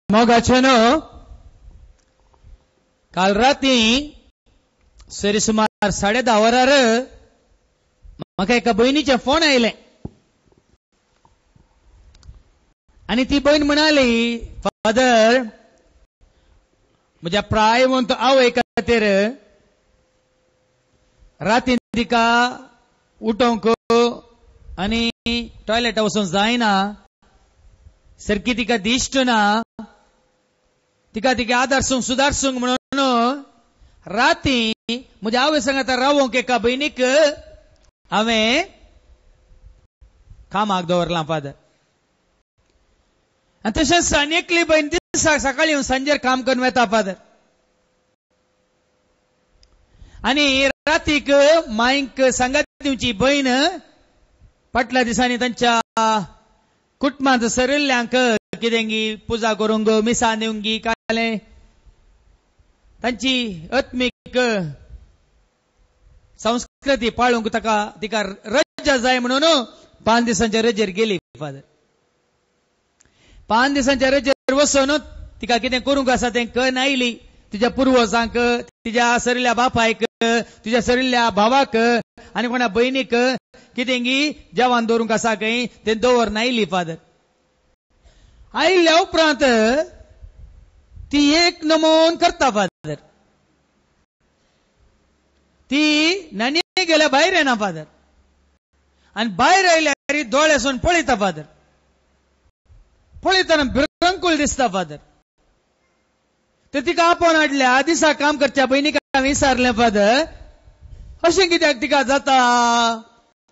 मोगाचेनो काल राती सरी सुमार 10:30 वरार म्हाका एका भयणीचे फोन आयले आणि ती बहीण म्हणाली, फादर म्हज्या प्रायवंत आवय खातीर राती तिका उठोवंक आनी टॉयलेट वचूंक जायना, सारकी तिका दिसना, तिका आदारसूंक सुदारसूंक म्हणून राती म्हज्या आवय सांगात रावोंक एका भयणीक हांवें कामाक दवरलां फादर. आनी तशेंच आनी एकली बहीण दिसा सकाळी येवन सांजेर काम करून वता फादर. आनी रातीक मांयक सांगात दिवची भयण फाटल्या दिसांनी तांच्या कुटुंबांत सरिल्ल्यांक कितेंगी पुजा करूंक मिसां दिवंक काले तांची आत्मीक संस्कृती पाळूंक तिका रजा जाय म्हणून 5 दिसांच्या रजेर गेली फादर. 5 दिसांच्या रजेर वचून तिका कितें करूंक आसा तें कळना आयली. तिच्या पुर्वजांक, तिच्या सरिल्ल्या बापायक, तिच्या सरिल्ल्या भावाक आनी कोणा भयणीक कितेंगी जेवण दवरूंक आसा खंय तें दवरना आयली फादर. आयिल्ल्या उपरांत ती एक नमोन करता फादर. ती नानी गेल्या भायर येना फादर. आनी भायर आयल्यार दोळ्यासून पळयता फादर. पळयतना भिरंकूळ दिसता फादर. तर तिका आपोवन हाडल्या दिसा काम करच्या भयणीक हांवें विचारलें फादर अशें कित्याक तिका जाता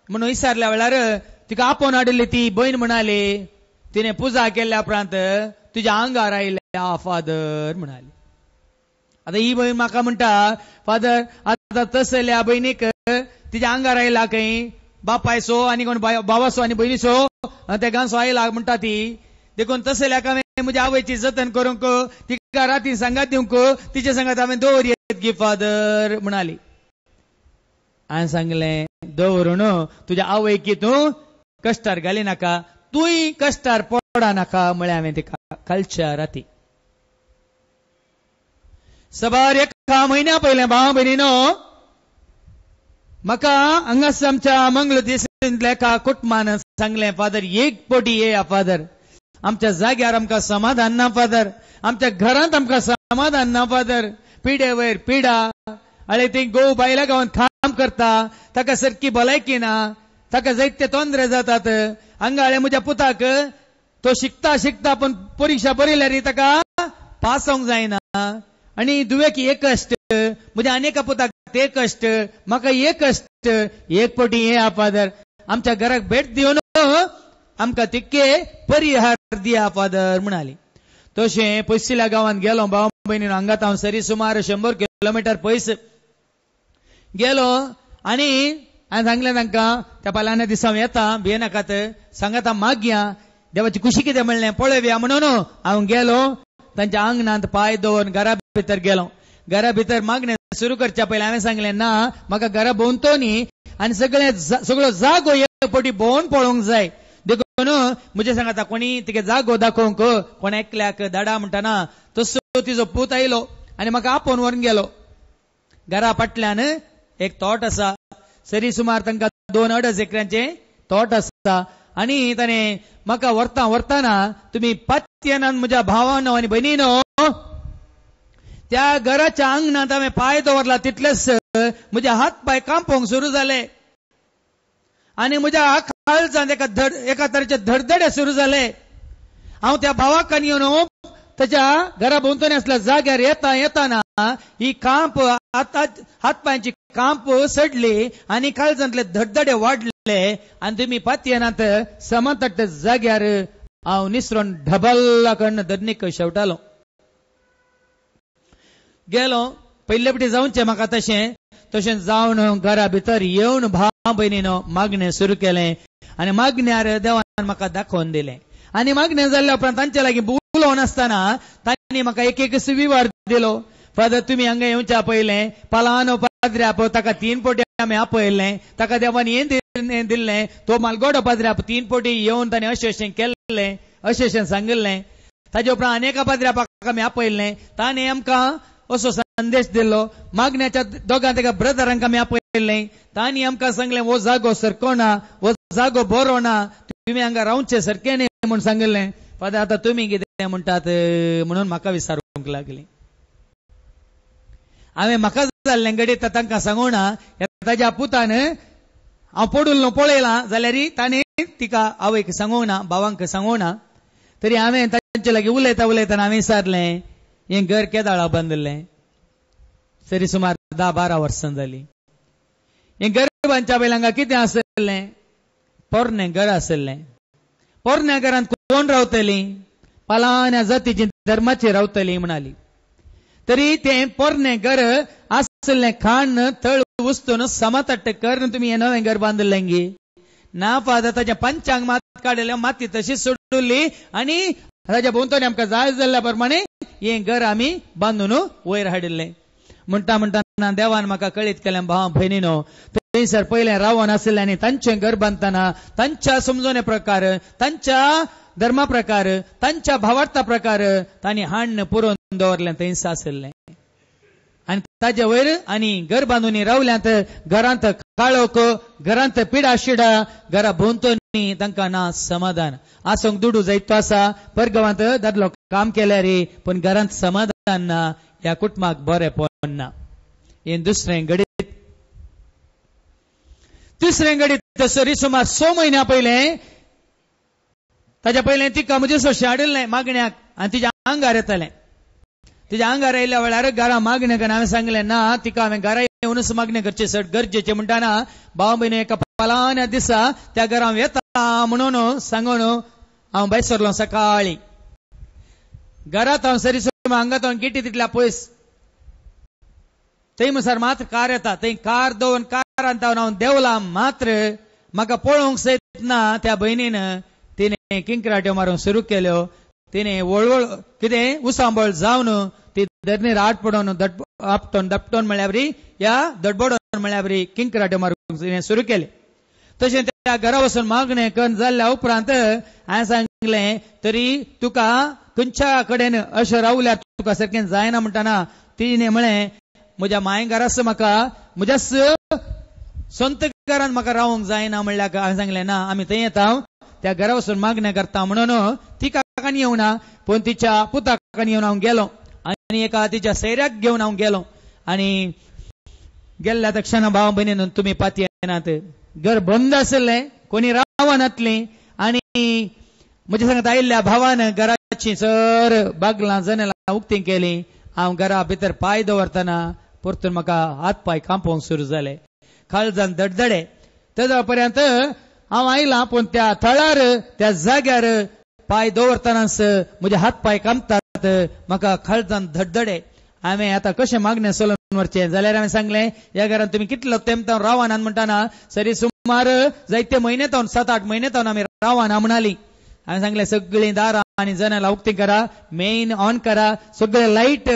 म्हणून विचारल्या वेळार तिका आपोवन हाडिल्ली ती भयण म्हणाली, तिने पुजा केल्ल्या उपरांत तुज्या आंगार आयल्या फादर म्हणाली. आता ही भयण म्हाका म्हणटा, फादर आता तसल्या भयणीक तिच्या आंगार आयला खंय बापायचो आनी कोण भावाचो आनी भयणीचो ते गांवचो आयला म्हणटा ती. देखून तसल्याक हांवें म्हज्या आवयची जतन करूंक तिका राती सांगात दिवंक तिचे सांगात हांवें दवरयेत गी फादर म्हणाली. हांवें सांगलें दवरून तुज्या आवयकी तूं कश्टार घाली नाका, तूंय कश्टार पडा नाका म्हळें हांवें तिका कालच्या राती. सबार 1 म्हयन्या पयलें भावा भयणीनो म्हाका हांगास आमच्या मंगळ देशांतल्या एका कुटुंबान सांगलें, फादर एक पोटी येया फादर. आमच्या जाग्यार आमकां समाधान ना फादर. आमच्या घरांत आमकां समाधान ना फादर. पिडे वयर पिडा, आळे ती गोव बायल्या गांवांत काम करता, ताका सारकी भलायकी ना, ताका जायते तोंदरे जातात. हांगा म्हज्या पुताक तो शिकता पण परीक्षा बरयल्यार ताका पास जावंक जायना. आनी दुवेक एक कश्ट, म्हज्या आनेका पुताक ते कश्ट, म्हाका एक कश्ट. एक पोटी येया फादर. आमच्या घराक भेट दिवन आमकां तितके परिहार दिया फादर म्हणाली. तशें पयसिल्या गांवांत गेलो भाव भयणीन. हांगात हांव सरी सुमार 100 किलोमीटर पयस गेलो आनी हांवें सांगलें तांकां त्या पालान्या दिसा येता भियेनाकात, सांगात मागया देवाची खुशी कितें म्हणलें पळोवया म्हणून हांव गेलो. तांच्या आंगणांत पांय दवरून घरा भितर गेलो. घरा भितर मागणें सुरू करच्या पयलीं हांवें सांगलें ना म्हाका घरा भोंवतो न्ही आनी सगळो जागो एक पोटी भोंवन पळोवंक जाय. देखून म्हजे सांगात कोणी तिका जागो दाखोवंक कोण एकल्याक धाडा म्हणटाना तसो तिजो पूत आयलो आनी म्हाका आपोवन व्हरून गेलो. घरा फाटल्यान एक तोट आसा, सरी सुमार तांकां 2-2.5 एकरांचे तोट आसा. आनी ताणें म्हाका व्हरताना तुमी पातयेनान म्हज्या भावानो आनी भयणीनो त्या घराच्या आंगणांत हांवें पांय दवरला तितलेच म्हजे हात पांय कांपोवंक सुरू जाले आनी म्हज्या काळजांत एका तरेचे धडधडे सुरू जाले. हांव त्या भावाक येवन ताच्या घरा भोंवतणी आसल्या जाग्यार येताना ही कांप हात पांयाची कांप सडली आनी काळजांतले धडधडे वाडले आनी तुमी पातयेनात समतट्ट जाग्यार हांव निसरून ढबल्ला कडनं धरणीक शेवटालो. गेलो पयले फावटी जावचें म्हाका तशें जावन घरा भितर येवन भाव भयणीनो मागणें सुरू केलें आनी मागण्यार देवान म्हाका दाखोवन दिलें. आनी मागणें जाल्ल्या उपरांत तांचे लागीं उलोवन आसतना तांणी म्हाका एक सुविवार दिलो. फादर तुमी हांगा येवच्या पयलें पालानो पाद्र्याप ताका 3 पोटी आमी आपयल्लें, ताका देवान हें दिल्लें, तो मालगोडो पाद्र्याप 3 पोटी येवन ताणें अशें केल्लें, अशें सांगिल्लें. ताजे उपरांत अनेका पाद्र्यापाक आमी आपयल्लें ताणें आमकां असो संदेश दिल्लो मागण्याच्या दोगां तेका ब्रदरांक आमी आपयल्लें तांणी आमकां सांगलें वो जागो सरको ना वो जागो बरो ना तुमी हांगा रावचे सारकें न्ही म्हूण सांगिल्लें फादर आतां तुमी कितें म्हणटात म्हणून म्हाका विचारूंक लागली हांवें म्हाका जाल्लें घडये तांकां सांगूना ताज्या पुतान हांव पडून पळयलां जाल्यार ताणें तिका आवयक सांगूना भावांक सांगूना तरी हांवें तांचे लागीं उलयतना हांवें विचारलें हें घर केदाळा बांदलें सरी सुमार 10-12 वर्सां जालीं हें घर बांदच्या पयलीं हांगा कितें आसलें पोरनें घर आसलें पोरण्या घरांत कोण रावतलीं पालान्या जातीची धर्माची रावतलीं म्हणाली तरी तें पोरनें घर आसलें खाण तळ वस्तून समतट्ट करून तुमी हें नवें घर बांदलें गे ना फादर ताच्या पंचांग मात काडले माती तशीच सोडली आनी ताच्या भोंवतणी आमकां जाय जाल्ल्या प्रमाणे हें घर आमी बांदून वयर हाडिल्लें म्हणटा देवान म्हाका कळीत केलें भाव भयणीनो थंयसर पयलें रावून आसलें आनी तांचें घर बांदतना तांच्या समजोने प्रकार तांच्या धर्मा प्रकार तांच्या भावार्था प्रकार तांणी हाडन पुरोवन दवरलें थंयच आसलें आनी ताजे वयर आनी घर बांदून रावल्यांत घरांत काळोख घरांत पिडा शिडा घरा भोंवतणी तांकां ना समाधान आसोंक दुडू जायतो आसा परगांवांत दादलो काम केल्यार पूण घरांत समाधान ना ह्या कुटुंबाक बरें पडना हें दुसरें घडीत तिसरें घडीत सरी सुमार 6 म्हयन्या पयलें ताच्या पयलें तिका म्हजे सोशें हाडिल्लें मागण्याक आनी तिच्या आंगार येतालें तिच्या आंगार येयल्या वेळार घरा मागणें करून हांवें सांगलें ना तिका हांवें घरा येवनच मागणें करचें सट गरजेचें म्हणटाना भाव भयणी एका पालान्या दिसा त्या घरा येता म्हणून सांगून हांव भायर सरलो सकाळीं घरांत हांव सरी हांगात हांव गिटी तितल्या पयस थंय मुसार मात्र कार येता थंय कार दवरून कारांत हांव देवला मात्र म्हाका पळोवंक सयत ना त्या भयणीन तिणें किंकराट्यो मारूंक सुरू केल्यो तिणें वळवळ कितें उसांबळ जावन ती धरणीर आड पडोवन आपटोन दपटोन म्हळ्यार ह्या दडबडोन म्हळ्यार किंकराट्यो मारूंक तिणें सुरू केले तशें त्या घरा वचून मागणें करून जाल्ल्या उपरांत हांवें सांगलें तरी तुका खंयच्या कडेन अशें रावल्यार तुका सारकें जायना म्हणटाना तिणें म्हळें म्हज्या मायेन घर आसा म्हाका म्हज्या संत घरांत म्हाका रावंक जायना म्हणल्यार हांवें सांगलें ना आमी थंय येता त्या घरा वचून मागणें करता म्हणून तिका काणी येवना पूण तिच्या पुताक काणी येवन हांव गेलो आनी एका तिच्या सैऱ्याक घेवन हांव गेलो आनी गेल्ल्या तक्षण भाव भयणीन तुमी पाती येनात घर बंद आसलें कोणी रावनातलीं आनी म्हज्या सांगत आयिल्ल्या भावान घराची सर बागलां जनेलां उक्तीं केलीं हांव घरा भितर पांय दवरतना परतून म्हाका हात पांय कांपोवंक सुरू जाले काळजान धडधडे तेजा पर्यंत हांव आयलां पूण त्या थळार त्या जाग्यार पांय दवरतनाच म्हजे हात पांय कांपतात म्हाका काळजान धडधडे हांवें आतां कशें मागणें चलोवन व्हरचें जाल्यार हांवें सांगलें ह्या घरांत तुमी कितलो तेंप रावाना म्हणटाना सरी सुमार जायते म्हयने जावन 7-8 म्हयने जावन आमी रावाना म्हणली हांवें सांगलें सगळीं दारां आनी जनेलां उक्तीं करा मेन ऑन करा सगळे लायट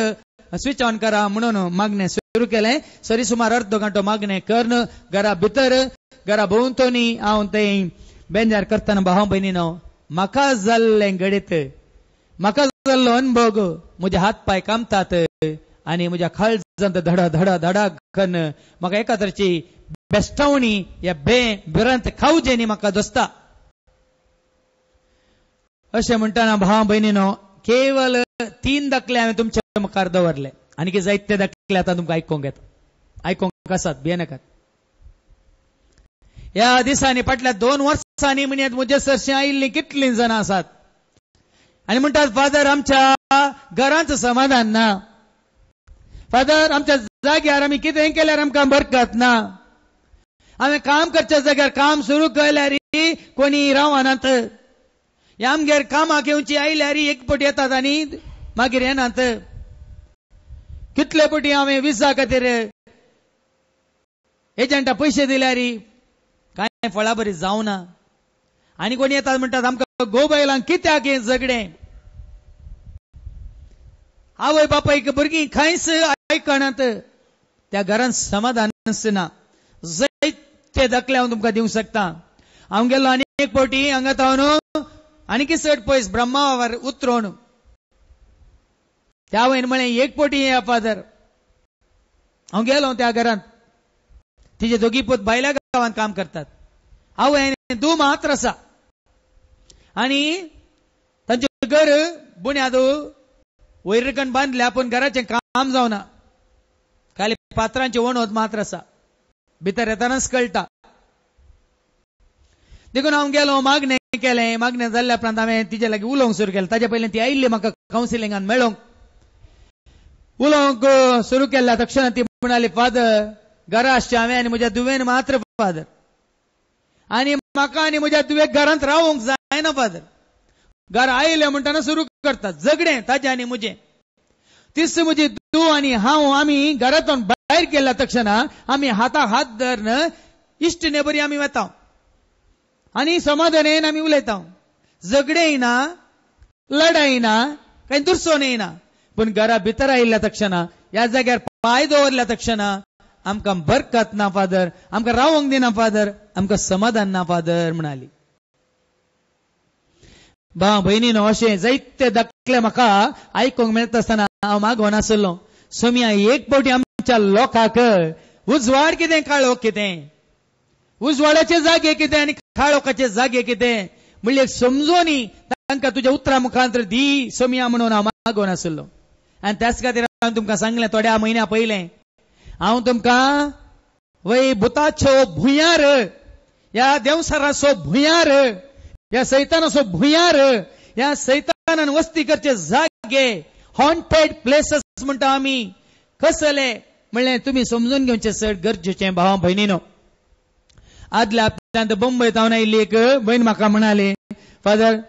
स्विच ऑन करा म्हणून मागणें सुरू केलें सरी सुमार अर्दो घंटो मागणें करून घरा भितर घरा भोंवतणी हांव थंय बेंजार करतना भाव भयणीनो म्हाका जाल्लें घडीत म्हाका जाल्लो अनुभव म्हजे हात पांय कांपतात आनी म्हज्या काळजांत धडा धडा धडा करून म्हाका एका तरेची बेस्टावणी ह्या भिरांत खावजेनी म्हाका दोसता अशें म्हणटाना भाव भयणीनो केवल 3 दाखले हांवें तुमच्या मुखार दवरले आनी जायते दाखले आतां तुमकां आयकोंक येता आयकोंक आसात भियेनाकात ह्या दिसांनी फाटल्या 2 वर्सांनी म्हणत म्हजे सरशी आयिल्लीं कितलीं जाणां आसात आनी म्हणटात फादर आमच्या घरांत समाधान ना फादर आमच्या जाग्यार आमी कितें केल्यार आमकां बरकत ना हांवें काम करच्या जाग्यार काम सुरू केल्यार कोणी रावनात आमगेर कामाक येवची आयल्यार एक पटी येतात आनी मागीर येनात कितले पटी हांवें विजा खातीर एजंटा पयशे दिल्यार कांय फळा बरी जावना आनी कोणी येतात म्हणटात आमकां गोबायलांक कित्याक हें झगडें आवय बापायक भुरगीं खंयच आयकनात त्या घरांत समाधान ना जायते दाखले हांव तुमकां दिवंक शकता हांव गेलो आनी एक पटी हांगा तावन आनी चड पयस ब्रह्मावर उतरोवन त्या वयन म्हळें एक पोटी ये फादर. हांव गेलो त्या घरांत, तिचे दोगी पूत भायल्या गांवांत काम करतात. हांवें 2 मात्र आसा आनी तांचे घर बुन्याद वैरकण बांदल्या, पूण घराचें काम जावना. खाली पात्रांचे वणोद मात्र आसा. भितर येतानाच कळटा. देखून हांव गेलो, मागणें केलें. मागणें जाल्ल्या उपरांत हांवें तिचे लागीं उलोवंक सुरू केलें. ताचे पयलीं ती आयिल्ली म्हाका कावन्सिलिंगान मेळोवंक. उलोवंक सुरू केल्या तक्षण ती म्हणाली, फादर घरा आसचें हांवें आनी म्हज्या दुवेन मात्र फादर, आनी म्हाका आनी म्हज्या दुवेक घरांत रावंक जायना फादर. घर आयले म्हणटना सुरू करता झगडें ताजें आनी म्हजें. तीच म्हजी तूं आनी हांव आमी घरांतून भायर गेल्या तक्षण आमी हाताक हात धरून इश्ट नेबरी आमी वता आनी समाधानेन आमी उलयता. झगडेय ना, लढाई ना, कांय दुरसोन येना. पूण घरा भितर आयिल्ल्या तक्षण, ह्या जाग्यार पांय दवरल्या तक्षण आमकां बरकत ना फादर, आमकां रावंक दिना फादर, आमकां समाधान ना फादर म्हणाली. भाव भयणीनो, अशें जायते दाखले म्हाका आयकूंक मेळटा आसतना हांव मागोवन आसलो. सोम्या एक फावटी आमच्या लोकांक उजवाड कितें, काळोख कितें, उजवाडाचे जागे कितें आनी काळोखाचे जागे कितें म्हणले समजोनी तांकां तुज्या उतरा मुखांतर दी सोम्या म्हणून हांव मागोवन आसलो. आनी त्याच खातीर हांवें तुमकां सांगलें थोड्या म्हयन्या पयलें, हांव तुमकां वय भुताच्यो भुंयार, ह्या देवसाराचो भुंयार, ह्या सैतानाचो भुंयार, ह्या सैतानान वस्ती करचे जागे, हॉन्टेड प्लेसेस म्हणटा आमी, कसले म्हणलें तुमी समजून घेवचें चड गरजेचें. भावा भयणीनो, आदल्या हप्त्यांत बंबयत हांव आयिल्ली एक भयण म्हाका म्हणाली, फादर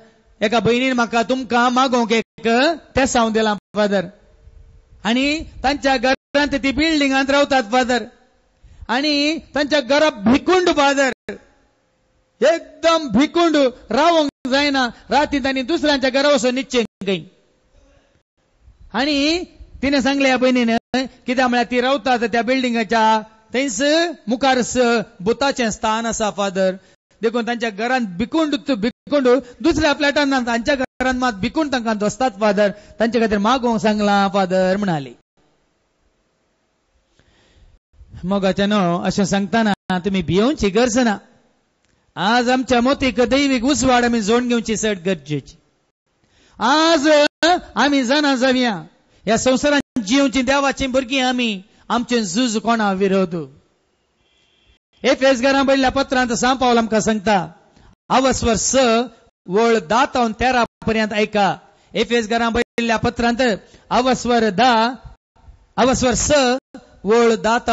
एका भयणीन म्हाका तुमकां मागोवंक एक तेसांव दिलां फादर, आनी तांच्या घरांत ती बिल्डिंगांत रावतात फादर, आनी तांच्या घरा भिकुंड फादर, एकदम भिकुंड, रावंक जायना. राती तांणी दुसऱ्यांच्या घरा वचून न्हिदचें खंय. आनी तिणें सांगलें ह्या भयणीन, कित्याक म्हळ्यार ती रावतात त्या बिल्डिंगाच्या थंयच मुखार भुताचें स्थान आसा फादर. देखून तांच्या घरांत भिकुंड दुसऱ्या फ्लॅटान तांच्या घरांत मात भिकुंड तांकां दोसतात फादर, तांचे खातीर मागोवंक सांगलां फादर म्हणाली. मोगाच्या न्हू, अशें सांगतना तुमी भियोवची गरज ना. आज आमच्या मोतीक दैवीक उजवाड आमी जोडून घेवची चड गरजेची. आज आमी जाणा जावया, ह्या संवसारांत जिवची देवाची भुरगीं आमी, आमचें झूज कोणा विरोध. एफेसकारांक बरयल्ल्या पत्रांत सांव पावल आमकां सांगता, अवस्वर 6 वळ 10 ते 13 पर्यंत ऐका. एफेसकारांक बरयल्ल्या पत्रांत अवस्वर 6 वळ 10 ते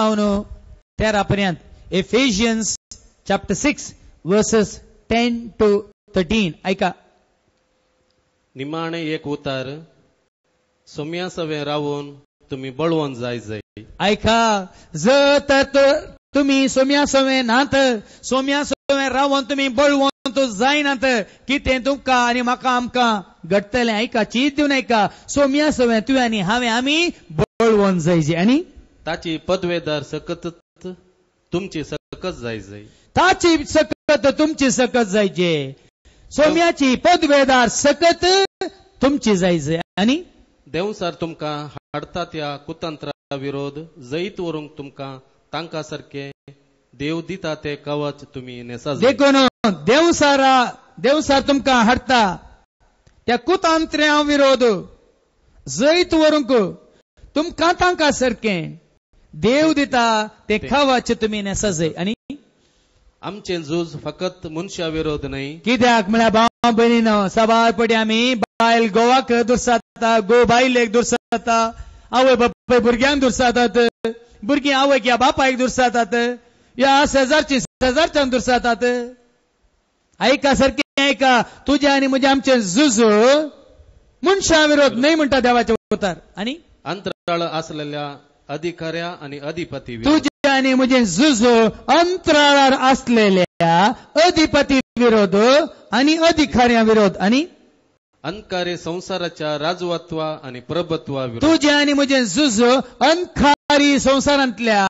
13 पर्यंत. एफेशियन्स चॅप्टर 6 वर्सेस 10 to 13 ऐका. निमाणे एक उतार, सोम्या सवे रावून तुम्ही बळवून जाय. ऐका, जर तर तुम्ही सोम्या सवे नात, सोम्या सवे रावून तुम्ही बळवंत जायनात, कितें तुमकां आनी म्हाका आमकां घडटलें. ऐका, चीत दिवन ऐका, सोम्या सवे तुवें आनी हांवें आमी बळवून जायचे. आनी ताची पदवेदार सकत तुमची सकत जाय. ताची सकत तुमची सकत जायचे. सोम्याची पदवेदार सकत तुमची जायचे. आनी देवसार तुमकां हाडता त्या कुतंत्रा विरोध जैत व्हरूंक तुमकां तांकां सारखे देव दिता ते कवच तुमी नेसा. देखून देवसार तुमकां हाडटा त्या कुतंत्र्यां विरोध जैत व्हरूंक तुमकां तांकां सारखे देव दिता ते कवच तुमी नेसा जाय. आनी आमचें झूज फकत मनशा विरोध न्हय. कित्याक म्हळ्यार भाव भयणीनो, सबार पडी आमी बायल घोवाक दुरसाता, घोव बायलेक दुरसाता, आवय बापाय भुरग्यांक दुरसातात, भुरगीं आवयक या बापायक दुरसातात, या शेजारच्यान दुरसातात. ऐका सारकें ऐका, तुजें आनी म्हजें आमचें झूज मनशा विरोध न्हय म्हणटा देवाचे उतार. आनी अंतराळ आसलेल्या अधिकाऱ्या आनी अधिपती तुजें आनी म्हजें झूज अंतराळार आसलेल्या अधिपती विरोध आनी अधिकाऱ्यां विरोध. आनी अंधकारे संसाराच्या राजवत्वा आनी प्रभुत्वा विरोध. तुजें आनी म्हजें झूज अंधकारी संसारांतल्या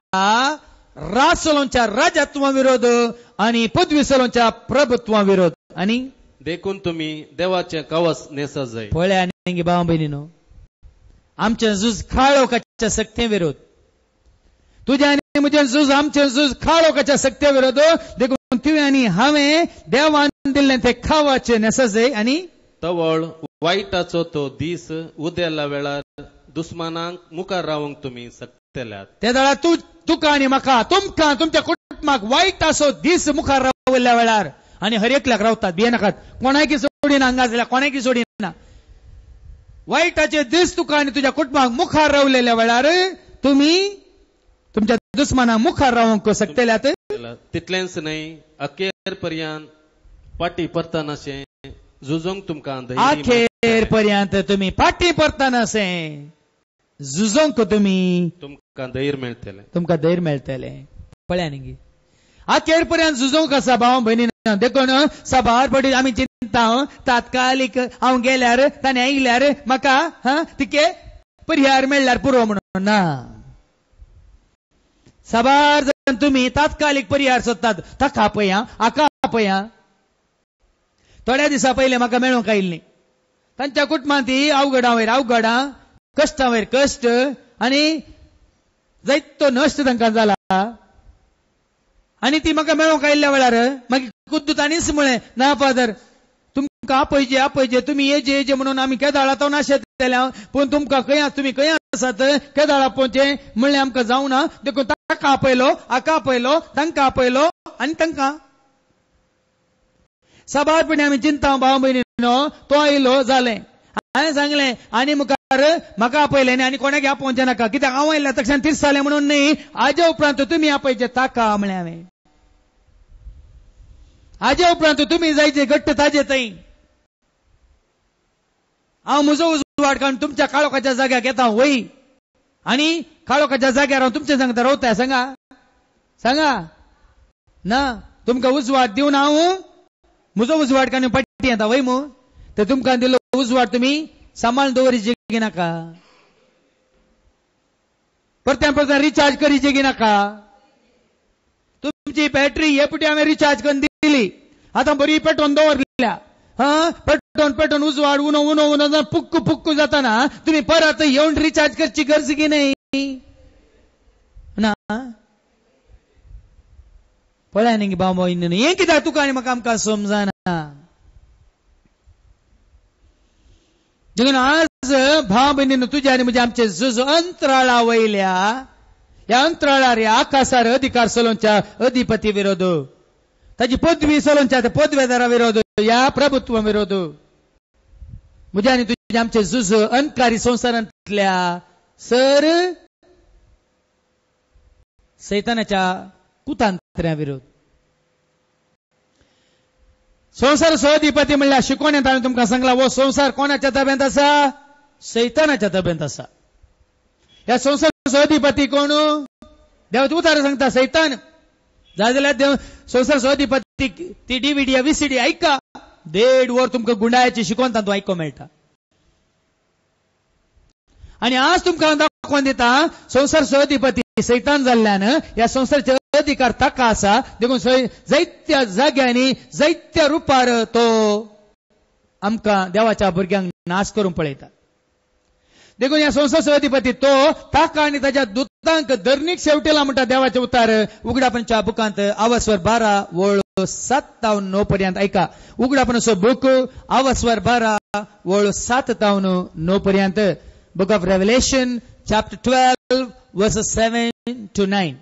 रासलोंच्या राजत्वा विरोध आनी पदविसलोंच्या प्रभुत्वा विरोध. आनी देखून तुम्ही देवाचें कवच नेसा जाय. पळय आनी भाव भयणीनो, आमचे झूज खाळोकाच्या सक्ते विरोध तुझ्या आनी म्हजें झूज आमचें झूज खाळोकाच्या सक्ते विरोध देखून तुवें आनी हांवें देवान दिल्लें तें खावपाचें नेसाजे आनी तवळ वायटाचो तो दीस उदेला वेळार दुस्मानांक मुखार रावंक तुमी सक्तेल्यात त्या वेळार तुका आनी म्हाका तुमकां तुमच्या कुटुंबाक वायटाचो दीस मुखार रावल्ल्या वेळार आनी हर एकल्याक रावतात भियेनाकात कोणाकी सोडिना हांगा जाल्यार कोणाकी सोडिना वायटाचे दीस तुका आनी तुज्या कुटुंबाक मुखार रावलेल्या वेळार तुमी तुमच्या दुस्मानाक मुखार रावंक शकतल्यात तितलेंच न्हय अखेर पर्यंत पाटी परतनाशें झुजोंक तुमकां अखेर पर्यंत तुमी फाटी परतनाशें झुजोंक तुमकां धैर्य मेळटलें पळया न्ही अखेर पर्यंत झुजोंक आसा भाव भयणीन देखून सभार पडी आमी चिंता तात्कालीक हांव गेल्यार ताणें आयल्यार म्हाका तिके पर्याय मेळ्ळ्यार पुरो म्हणून ना सभार जण तुमी तात्कालीक पर्याय सोदतात ताका पळया हाका पळया थोड्या दिसा पयले म्हाका मेळूंक आयिल्ली तांच्या कुटुंबांत ती अवघडा वयर अवघडां कश्टा वयर कश्ट आनी जायतो नश्ट तांकां जाला आनी ती म्हाका मेळूंक आयिल्ल्या वेळार मागीर खुद्द तांणीच म्हळें ना फादर तुमकां आपयजे तुमी येजे म्हणून आमी केदाळा तो नाशेतल्या पूण तुमकां तुमी खंय आसात केदाळा पोवचे म्हणलें आमकां जावना देखून ताका आपयलो हाका आपयलो तांकां आपयलो आनी तांकां सभारपणी आमी चिंता भाव भयणीनो तो आयलो जालें हांवें सांगलें आनी मुखार म्हाका आपयलें आनी कोणाक आपोवचें नाका कित्याक हांव आयल्या तशें तिरसालें म्हणून न्ही हाजे उपरांत तुमी आपयचे ताका म्हळें हांवें हाजे उपरांत तुमी जायचे घट्ट ताजे थंय हांव म्हजो उजवाड काडून तुमच्या काळोखाच्या जाग्याक येता वय आनी काळोखाच्या जाग्यार हांव तुमच्या सांगता रावता सांगा ना तुमकां उजवाड दिवन हांव म्हजो उजवाड काडून पट्टी येता वय मू तर तुमकां दिलो उजवाड तुमी सांबाळून दवरचे नाका परत्या रिचार्ज करीचे गी नाका तुमची बॅटरी हेपुटी हांवें रिचार्ज करून दिली आतां बरी पेटोवन दवरल्या पेटोवन उजवाड उनो पुक्कू जाताना तुमी परत येवन रिचार्ज करची गरज की नाही ना पळय न्ही बाबा हें कित्याक तुका आनी म्हाका आमकां समजना देखून आज भाव भयणीन तुज्या आनी म्हज्या आमचे झूज अंतराळा वयल्या ह्या अंतराळार ह्या आकाशार अधिकार चलोवच्या अधिपती विरोध ताची पदवी चलोवच्या त्या पदवेदारा विरोध ह्या प्रभुत्व विरोध म्हज्या आनी तुज्या आमचे झूज अंधकारी संवसारांतल्या सर सैतानाच्या कुतांत्र्या विरोध संसार सहधिपती म्हणल्यार शिकवण्यात हांवें तुमकां सांगला वो संसार कोणाच्या ताब्यांत आसा सैतानाच्या ताब्यांत आसा ह्या संसार सहधिपती कोण देव उतार सांगता सैतान जाल्यार देव संसार सहधिपती ती DVD VCD ऐका 1.5 वर तुमकां गुंडाळ्याची शिकवण तातूंत आयको मेळटा आनी आज तुमकां दाखोवन दिता संसार सहधिपती सैतान जाल्ल्यान ह्या संसाराचे अधिकार ताका आसा देखून जायत्या जाग्यांनी जायत्या रुपार तो आमकां देवाच्या भुरग्यांक नाश करून पळयता देखून ह्या संसार अधिपती तो ताका आनी ताच्या दुतांक धर्नीक शेवटेला म्हणटा देवाचे उतार उगडापणच्या बुकांत आवस्वर 12 वळ 7 तावन 9 पर्यंत ऐका उगडापणचो बूक आवस्वर 12 वळ 7 तावन 9 पर्यंत book of revelation chapter 12 versus 7 to 9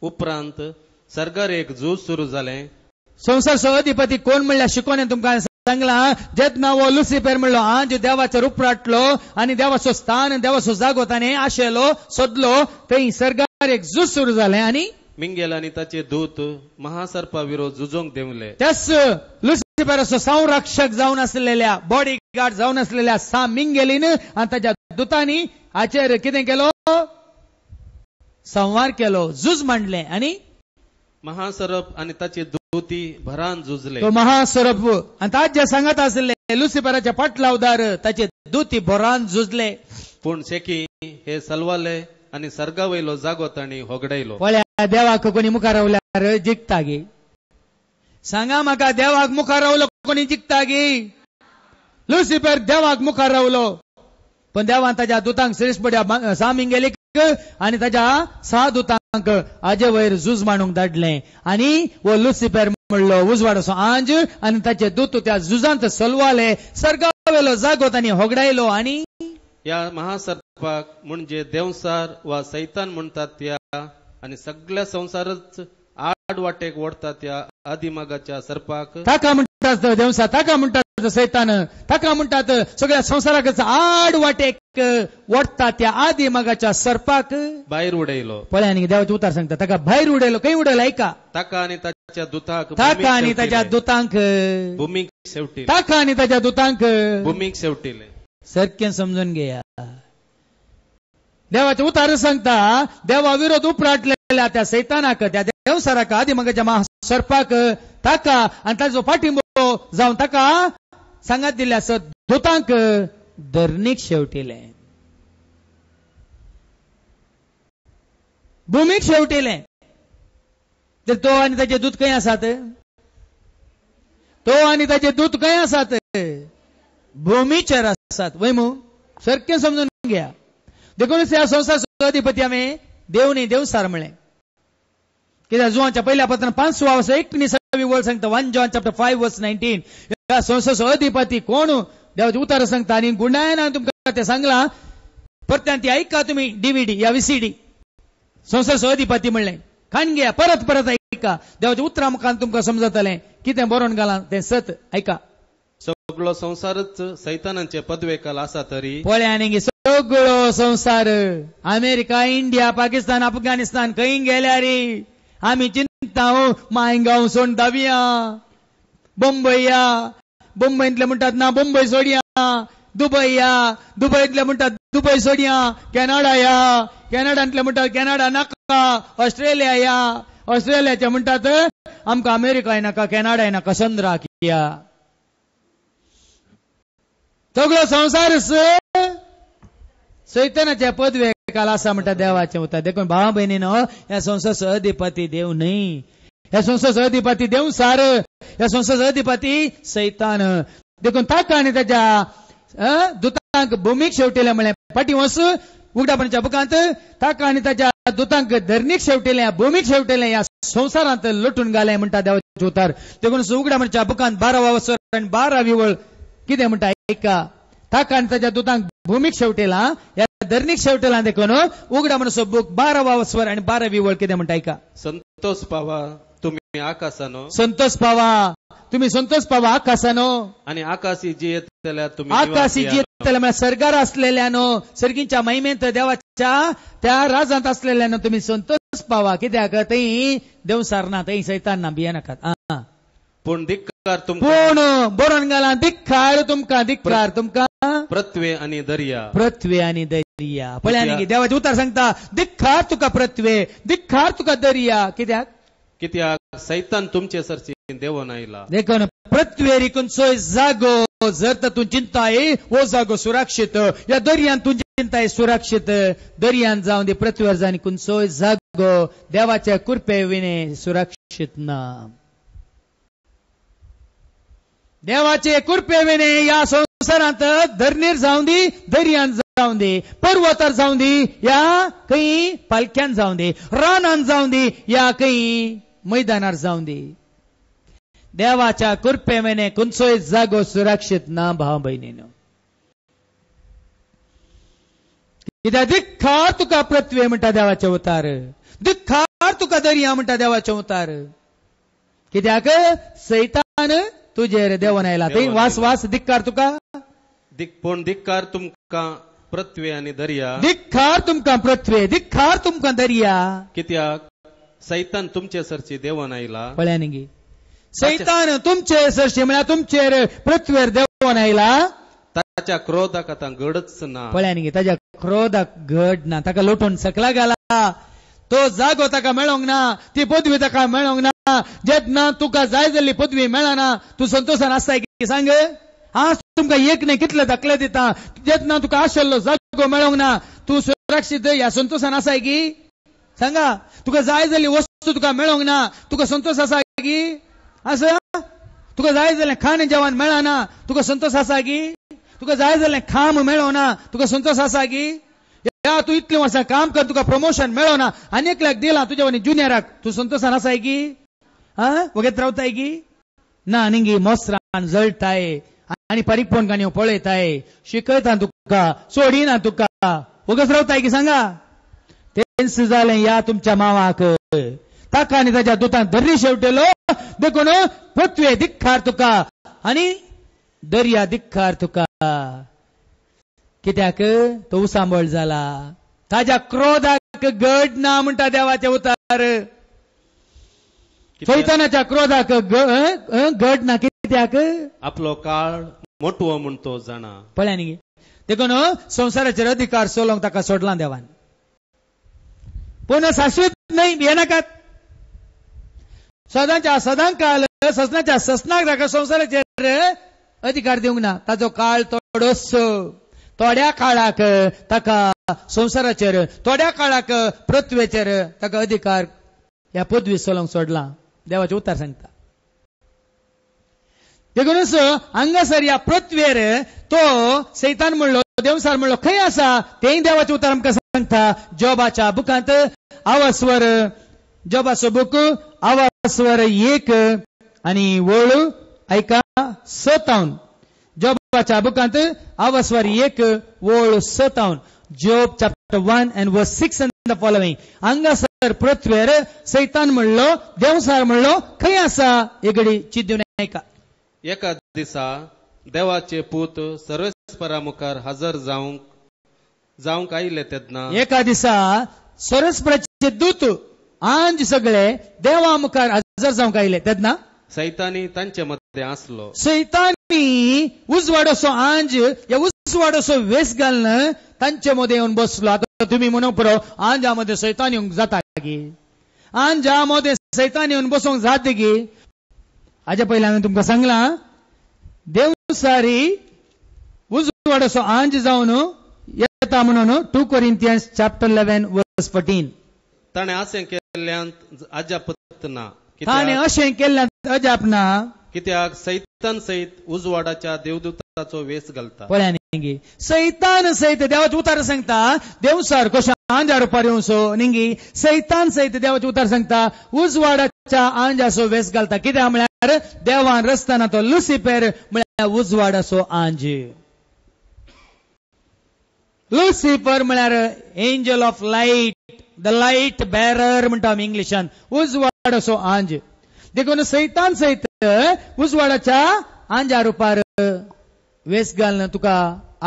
उपरांत सर्गार एक झूज सुरू जालें संसार सहधिपती कोण म्हणल्यार शिकवण्यान तुमकां सांगला जेत नांव लुसिफर म्हणलो आज देवाचो रूप राटलो आनी देवाचो स्थान देवाचो जागो ताणें आशेलो सोदलो थंय सर्गार एक झूज सुरू जालें आनी मिंगेल आनी ताचे दूत महासर्पा विरोध झुजोंक देंवले तेच लुसिफराचो संरक्षक जावन आसलेल्या बॉडी गार्ड जावन आसलेल्या मिंगेलीन आनी ताच्या दुतांनी हाचेर कितें केलो संवार केलो झूज मांडले आनी महासर्प आनी ताचे दूती भरान झुजले तो महासर्प आनी ताचे सांगत आसले लुसिफराच्या फाटलावदार ताचे दूती भरान झुजले पूण शेकी हे सलवाले आनी सर्गा वयलो जागो तांणी होगडायलो पळया देवाक कोणी मुखार रावल्यार जिखता गे सांगा म्हाका देवाक मुखार रावलो कोणी जिखता गे लुसिफर देवाक मुखार रावलो पण देवान ताच्या दुतांक श्रेष्ठपड्या सामींग गेले आणि ताच्या 6 दुतांक अजे वयर झूज मांडूंक धाडले आणि वो लुसिफर म्हणलो उजवाडो आंज आणि ताचे दूत त्या झुजांत सलवाले सर्गावेलो जागो तांणी होगडायलो आणि या महासर्पाक म्हणजे देवसार वा सैतान म्हणतात त्या आणि सगळ्या संसारच आड वाटेक ओढतात त्या आदिमागाच्या सर्पाक ताका म्हणतात देवसार ताका म्हणतात सैतान ताका म्हणतात सगळ्या संसाराक आड वाटेक ओढतात त्या आदिमागाच्या सर्पाक भायर उडयलो. पळय देवाचे उतार सांगता ताका भायर उडयलो खंय उडयलो ऐका ताका आणि ताच्या दुताक ताका आणि ताच्या दुतांक भूमीक शेवटी ताका आणि ताच्या दुतांक भूमीक शेवटिले. सारखें समजून घेया देवाचे उतार सांगता देवा विरोध उपराटलेल्या त्या सैतानाक त्या देवसाराक आदिमागाच्या महासर्पाक ताका आणि ताजो पाठिंबो जावन ताका सांगात दिल्या दुतांक धरणीक शेवटिले भूमीक शेवटिले. तर तो आणि ताचे दूत खंय आसात तो आणि ताचे दूत खंय आसात भूमीचेर आसात वय मू सारखें समजून घ्या. देखून ह्या संसार अधिपती आम्ही देव न्ही देवसार म्हळें कित्याक जुवांच्या पहिल्या पत्रांत 5 वर्स 19 वळ सांगता 1 John chapter 5 verse 19 ह्या संसार अधिपती कोण देवाचे उतार सांगता आणि गुणायन तुमकां ते सांगला परत्यान ती ऐका तुम्ही DVD या VCD संसार अधिपती म्हणलें खान घ्या परत परत ऐका देवाच्या उतरा मुखान तुमकां समजतलें कितें बरोवन घाला तें सत ऐका. सगळो संसारच सैतानाचे पदवेकाल आसा तरी पळय आनी सगळो संसार अमेरिका इंडिया पाकिस्तान अफगाणिस्तान खंय गेल्या रे आम्ही चिंता मायगांव सोडून धावया बंबई या बंबईतले म्हणतात ना बंबई सोडया दुबई या दुबईतले म्हणतात दुबई सोडया कॅनडा या कॅनडातले म्हणतात कॅनडा नाका ऑस्ट्रेलिया या ऑस्ट्रेलियाचे म्हणतात आमकां अमेरिका नाका कॅनडा नाका चंद्राक या. सगळो संसार सैतानाच्या पदवेकाल आसा म्हणटा देवाचें उतार. देखून भावा भयणीनो ह्या संसार अधिपती देव न्ही ह्या संसार अधिपती देवसार ह्या संसार अधिपती सैतान. देखून ताका आनी ताच्या दुतांक भूमीक शेवटिले म्हळें फाटी वस उगडापणाच्या बुकांत ताका आनी ताच्या दुतांक धरणीक शेवटिले भूमीक शेवटिले ह्या संसारांत लुटून घाले म्हणटा देवाचें उतार. देखून उगडापणाच्या बुकांत 12 वचर आनी 12 वळ कितें म्हणटा ऐका ताका आनी ताच्या दुतांक भूमीक शेवटिला या धरणीक शेवटिला. देखून उगडा म्हणसो बूक 12 स्वर आणि 12 वळ कितें म्हणटा ऐका. संतोष पावा तुम्ही आकाशानो संतोष पावा तुम्ही संतोष पावा आकाशानो आणि आकाशी जी येतल्या तुम्ही आकाशी जी येतल्या म्हणजे सर्गार असलेल्यानो सर्गींच्या महिमेंत देवाच्या त्या राजांत असलेल्यानो तुम्ही संतोष पावा कित्याक थंय देवसार ना थंय सैतान ना बिया नाकात. पूण धिक्कार पूण बरोवन घाला धिक्कार तुमकां पृथ्वी आणि दर्या पळय आनी देवाचे उतार सांगता धिक्कार तुका पृथ्वी धिक्कार तुका दर्या कित्याक सैतान तुमचे सरची देवून आयला. देखून पृथ्वेर खंयचोय जागो जर तर तूं चिंताय वो जागो सुरक्षीत या दर्यान तूं चिंताय सुरक्षीत दर्यान जावन दी पृथ्वीवर जावन खंयचोय जागो देवाच्या कृपे विने सुरक्षीत ना. देवाचे कृपे विने या संसारांत धरणीर जावन दी दर्यान जावन दी पर्वतार जावन दी या खंय पालख्यान जावन दी रानान जावन दी या खंय मैदानार जावन दी देवाच्या कृपे विने खंयचोय जागो सुरक्षीत ना भाव भयणीनो. कित्याक धिक्कार तुका पृथ्वी म्हणटा देवाचे उतार धिक्कार तुका दर्या म्हणटा देवाचे उतार. कित्याक सैतान तुजेर देवून आयला थंय वास धिक्कार तुका पूण धिक्कार तुमकां पृथ्वी आनी दर्या धिक्कार तुमकां पृथ्वी धिक्कार तुमकां दर्या. कित्याक सैतान तुमचे सरची देवून आयला. पळय न्ही सैतान तुमचे सरची म्हळ्यार तुमचेर पृथ्वीर देवून आयला. ताच्या क्रोधाक आतां घडच ना. पळय न्ही ताच्या क्रोधाक घड ना ताका लोटून सकला घाला तो जागो ताका मेळोंक ना ती पदवी ताका मेळोंक ना जेन्ना तुका जाय जाल्ली पदवी मेळना तूं संतोशान आसताय की सांग. आज तुमकां एक न्ही कितले दाखले दिता जेन्ना तुका आशिल्लो जागो मेळोंक ना तूं सुरक्षीत ह्या संतोशान आसाय की सांगा. तुका जाय जाल्ली वस्तू तुका मेळोंक ना तुका संतोष आसा की आसा. तुका जाय जाल्लें खाण जेवण मेळना तुका संतोष आसा की तुका जाय जाल्यार काम मेळो ना तुका संतोष आसा की या तू इतले वर्सां काम कर तुका प्रमोशन मेळो ना आनी एकल्याक दिला तुज्या वानी जुनियराक तू संतोषान आसाय की वगेत रावताय की ना निंगी मोसरान जळटाय आनी परिपूर्ण गाणयो पळयताय शिकयता तुका सोडिना तुका वगत रावताय की सांगा तेच जालें या तुमच्या मावाक ताका आनी ताच्या दुतान दर्री शेवटेलो देखून पृथ्वे धिक्कार तुका आनी दर्या धिक्कार तुका कित्याक तो उसांबळ जाला ताच्या क्रोधाक गड ना म्हणटा देवाचे उतार सैतानाच्या क्रोधाक गड ना कित्याक आपलो काळ मोठवो म्हूण तो जाणा पळया न्ही देखून संसाराचेर अधिकार सोलोंक ताका सोडला देवान पूण शाश्वत नाही हे नाकात सदांच्या सदांकाल ससनाच्या ससनाक ताका संसाराचेर अधिकार दिवंक ना ताचो काळ थोडोसो थोड्या काळाक ताका संसाराचेर थोड्या काळाक पृथ्वेचेर ताका अधिकार ह्या पदवी सोलोंक सोडला देवाचे उतार सांगता देखूनच हांगासर ह्या पृथ्वेर तो सैतान म्हणलो देवसार म्हणलो खंय आसा तेय देवाचे उतार आमकां सांगता जोबाच्या बुकांत आवास्वर जोबाचो बूक आवास्वर 1 आनी वळ ऐका 57 जोबाच्या बुकांत आवास्वर 1 वळ 57 जोब chapter 1 and verse 6 and the following हांगासर पृथ्वेर सैतान म्हणलो देवसार म्हणलो खंय आसा एगडी चिद्दून ऐका एका दिसा देवाचे पूत सर्वेस्परा मुखार हजर जावंक आयले तेन्ना एका दिसा सर्वेस्पराचे दूत आंज सगळे देवा मुखार हजर जावंक आयले तेन्ना सैतानी तांचे मध्ये आसलो सैतानी उजवाडोसो आंज या उजवाडोसो वेस घालन तांचे मध्ये येवन बसलो आता तुम्ही म्हणून पुरो आंजा मध्ये सैतान येवंक जाता गे आंजा मध्ये सैतान येवन बसोंक जाता गे हाच्या पयलीं हांवें तुमकां सांगला देवसारी उजवाडोसो आंज जावन येता म्हणून 2 Corinthians chapter 11 verse 14 ताणें अशें केल्ल्यान अजापत ना ताणें अशें केल्ल्यान अजाप ना कित्याक सैतान सयत उजवाडाच्या देवदूताचो वेस घालता पळया निंगी सैतान सयत देवाचे उतार सांगता देवसार कशा आंजार रुपार येवसो निंगी सैतान सयत देवाचे उतार सांगता उजवाडाच्या आंजाचो वेस घालता कित्याक म्हळ्यार देवान रस्ताना तो लुसिफर म्हळ्यार उजवाडाचो आंज लुसिफर म्हळ्यार angel of light the light bearer म्हणटा आमी इंग्लिशान उजवाडाचो आंज देखून सैतान सयत उजवाडाच्या आंजा रुपार वेस घालन तुका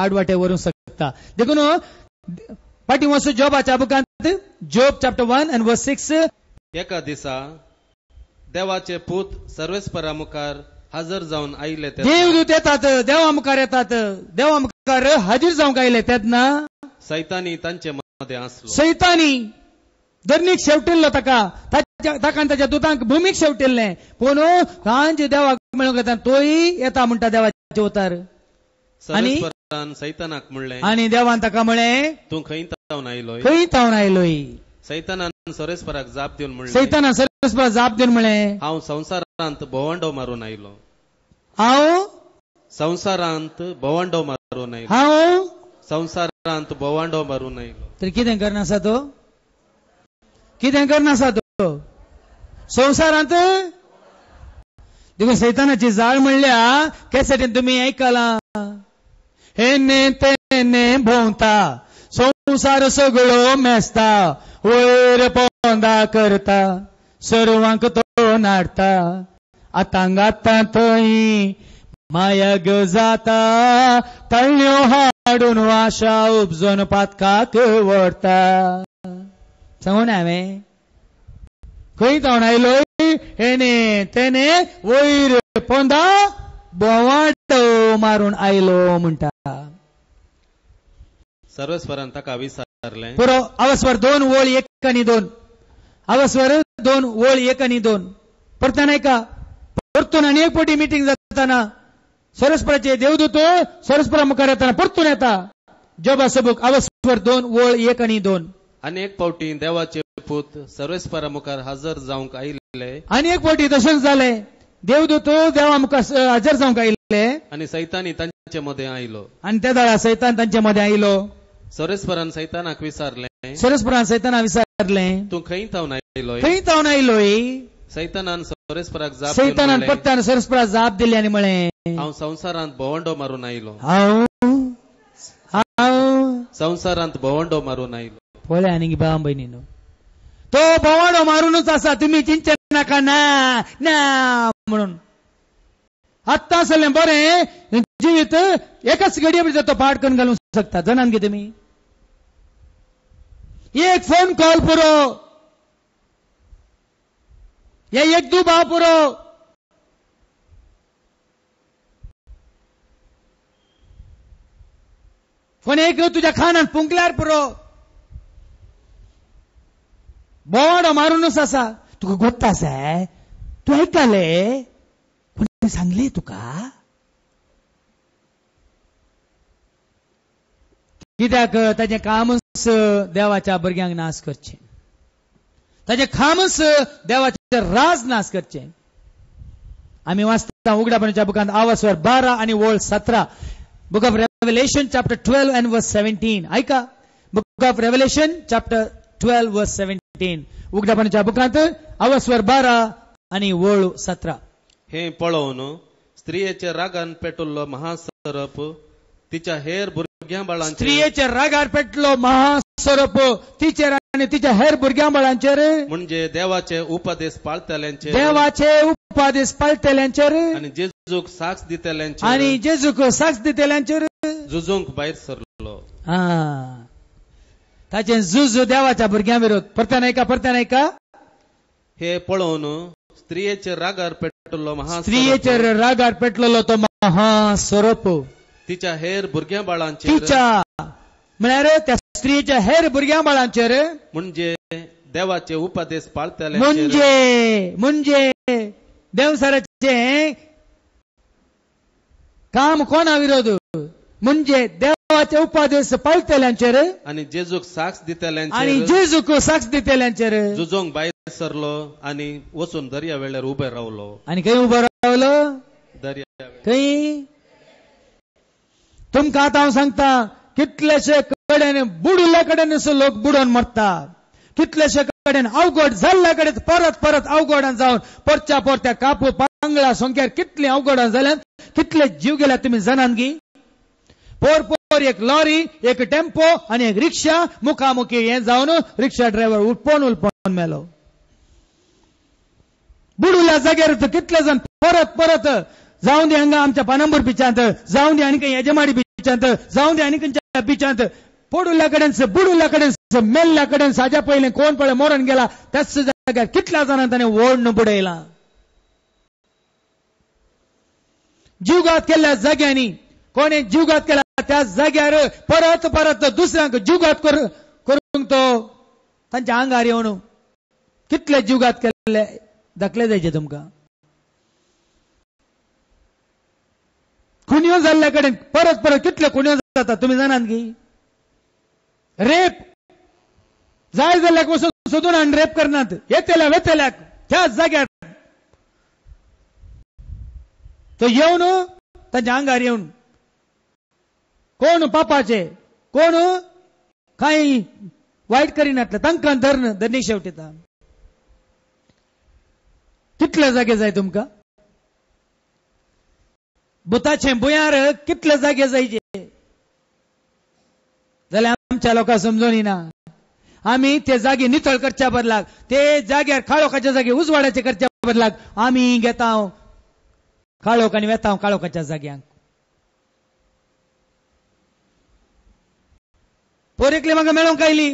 आडवाटे व्हरूंक शकता देखून पाटी वचून जोबाच्या बुकांत जोब चॅप्टर 1 and verse 6 एका दिसा देवाचे पूत सर्वेस्परा मुखार हजर जावन आयले देवदूत येतात देवा मुखार येतात देवा मुखार हाजीर जावंक आयले तेन्ना सैतानी तांचे मध्ये आसलो सैतानी धर्मीक शेवटिल्लो ताका ताच्या दुतांक भूमीक शेवटिल्लें पूण कांज देवाक मेळूंक येता तोय येता म्हणटा देवाचे उतार आनी सैतानाक म्हणलें आनी देवान ताका म्हळें तूं खंय तावन आयलोय खंय तावन आयलोय सैतानान सर्वेस्पराक जाप दिवन म्हणलें सैतानान सर्वेस्पराक जाप दिवन म्हळें हांव संवसारांत भोवंडो मारून आयलो हांव संवसारांत भोवंडो मारून आयलो हांव संवसारांत भोवंडो मारून आयलो तर कितें करनासा तो कितें करनासा तो संवसारांत देखून सैतानाची जाळ म्हणल्या कॅसेटीन तुमी आयकलां हेने तेने भोंवता संवसार सगळो मेस्ता वयर पोंदा करता सर्वांक तो नाडता आतांगाता थंय मायाग जाता तळ्यो हाडून आशा उपजोन पातकाक व्हरता सांगून हांवें खंय तावन आयलोय हेने तेने वयर पोंदा बोवाडो मारून आयलो म्हणटा सर्वेस्परान ताका विचारलें पुरो अवस्वर 2 वळ 1 आणि 2 अवस्वर 2 वळ 1 आणि 2 परतून ऐका परतून आनी एक पोटी मिटींग जाताना सरस्पराचे देवदूत सरस्परा मुखार येताना परतून येता जोबाचो बूक अवस्वर 2 वळ 1 आणि 2 आनी एक फावटी देवाचे पूत सर्वेस्परा मुखार हजर जावंक आयले आनी एक फावटी तशेंच जालें देवदूत देवा मुखार हजर जावंक आयले लागले आणि सैतानी तांचे मध्ये आयलो आणि त्या दळा सैतान तांच्या मध्ये आयलो सोरेस्परान सैतानाक विचारले सरस्परान सैताना विचारले तू खंय थावन आयलोय खंय थावन आयलोय सैतानान सोरेस्पराक जाप सैतानान पत्तान सरस्परा जाप दिली आणि म्हळे हांव संसारांत भोवंडो मारून आयलो संसारांत भोवंडो मारून आयलो पळय आनी भाव बहिणीनो तो भोवंडो मारूनच आसा तुम्ही चिंता नाका ना ना म्हणून आत्ता असले बरे जिवीत एकाच घडये तो पाड करून घालूंक शकता जाणान कितें तुमी एक फोन कॉल पुरो या एक दुबाव पुरो कोण एक तुझ्या खानात पुंकल्यार पुरो बोवाडो मारूनच आसा तुका गोत्ता आसा तू ऐकले कोणी सांगले तुका कित्याक ताचें कामच देवाच्या भुरग्यांक नाश करचें ताचें कामच देवाचे राज नाश करचें आमी वाचता उगडापणाच्या बुकांत आवासवर 12 आणि वळ 17 book of revelation chapter 12 and verse 17 ऐका book of revelation chapter 12 verse 17 उगडापणाच्या बुकांत आवासवर 12 आणि वळ 17 हे पळोवन स्त्रियेच्या रागान पेटुल्लो महासरप तिच्या हेर भुरग्यां बाळांचेर स्त्रियेच्या रागार पेटलो महासरप तिचेर आणि तिच्या हेर भुरग्यां बाळांचेर म्हणजे देवाचे उपदेश पाळतल्यांचेर आणि जेजूक साक्ष दितेल्यांचेर झुजूंक भायर सरलो ताचे झुज देवाच्या भुरग्यां विरोध परत्यान ऐका हे पळोवन स्त्रियेच्या रागार पेटलो तो महासरप तिच्या हेर भुरग्यां बाळांचेर म्हळ्यार त्या स्त्रियेच्या हेर भुरग्यां बाळांचेर म्हणजे देवाचे उपदेश पाळतले म्हणजे देवसाराचे काम कोणा विरोध म्हणजे देवाचे उपदेश पाळतल्यांचेर आणि जेजूक साक्ष दितेल्यांचेर झुजोंक भायर सरलो आणि वचून दर्या वेळार उबे रावलो आणि खंय उबो रावलो दर्या खंय तुमकां आतां हांव सांगता कितलेशे कडेन बुडले कडेन लोक बुडोवन मरतात कितलेशे कडेन अवघड जाल्ल्या कडेन परत अवघडान जावन परत्या कापू पांगळा सोंक्यार कितली अवघडान जाल्यात कितले जीव गेल्यात तुमी जाणान गी पोर एक लॉरी एक टेम्पो आणि एक रिक्षा मुखामुखी हे जावन रिक्षा ड्रायव्हर उलपोन मेलो बुडुल्या जाग्यार कितले जण परत जाऊन दे हांगा आमच्या पानांबूर बिचांत जाऊन दे आनी यजमाडी बिचांत जाऊन दे आनी खंयच्या बिचांत बुडुल्या कडेन मेल्ल्या कडेन साज्या पयलें कोण पळय मरण गेला त्याच जाग्यार कितल्या जाणांक ताणें ओढण बुडयला जीवघात केल्ल्या जाग्यांनी कोणी जीवघात केला त्या जाग्यार परत दुसऱ्यांक जीवघात करूंक तो तांच्या आंगार येवन कितले जीवघात केल्ले दाखले जायचे तुमकां खुन्यो जाल्ल्या कडेन परत कितले खुन्यो जाता तुमी जाणात की रेप जाय जाल्याक वचून सोदून आनी रेप करनात येतेल्याक त्याच जाग्यार तो येवन तांच्या आंगार येवन कोण पापाचे कोण कांय वायट करिनातले तांकां धरणी शेवटीता कितले जागे जाय तुमकां भुताचे बुयार कितले जागे जायचे जाल्यार आमच्या लोकांक समजून येना आमी ते जागे नितळ करच्या बदलाक ते जाग्यार काळोखाच्या जागे उजवाडाचे करच्या बदलाक आमी घेता काळोख आनी वेता काळोखाच्या जाग्यांक पोरेकले म्हाका मेळोंक आयली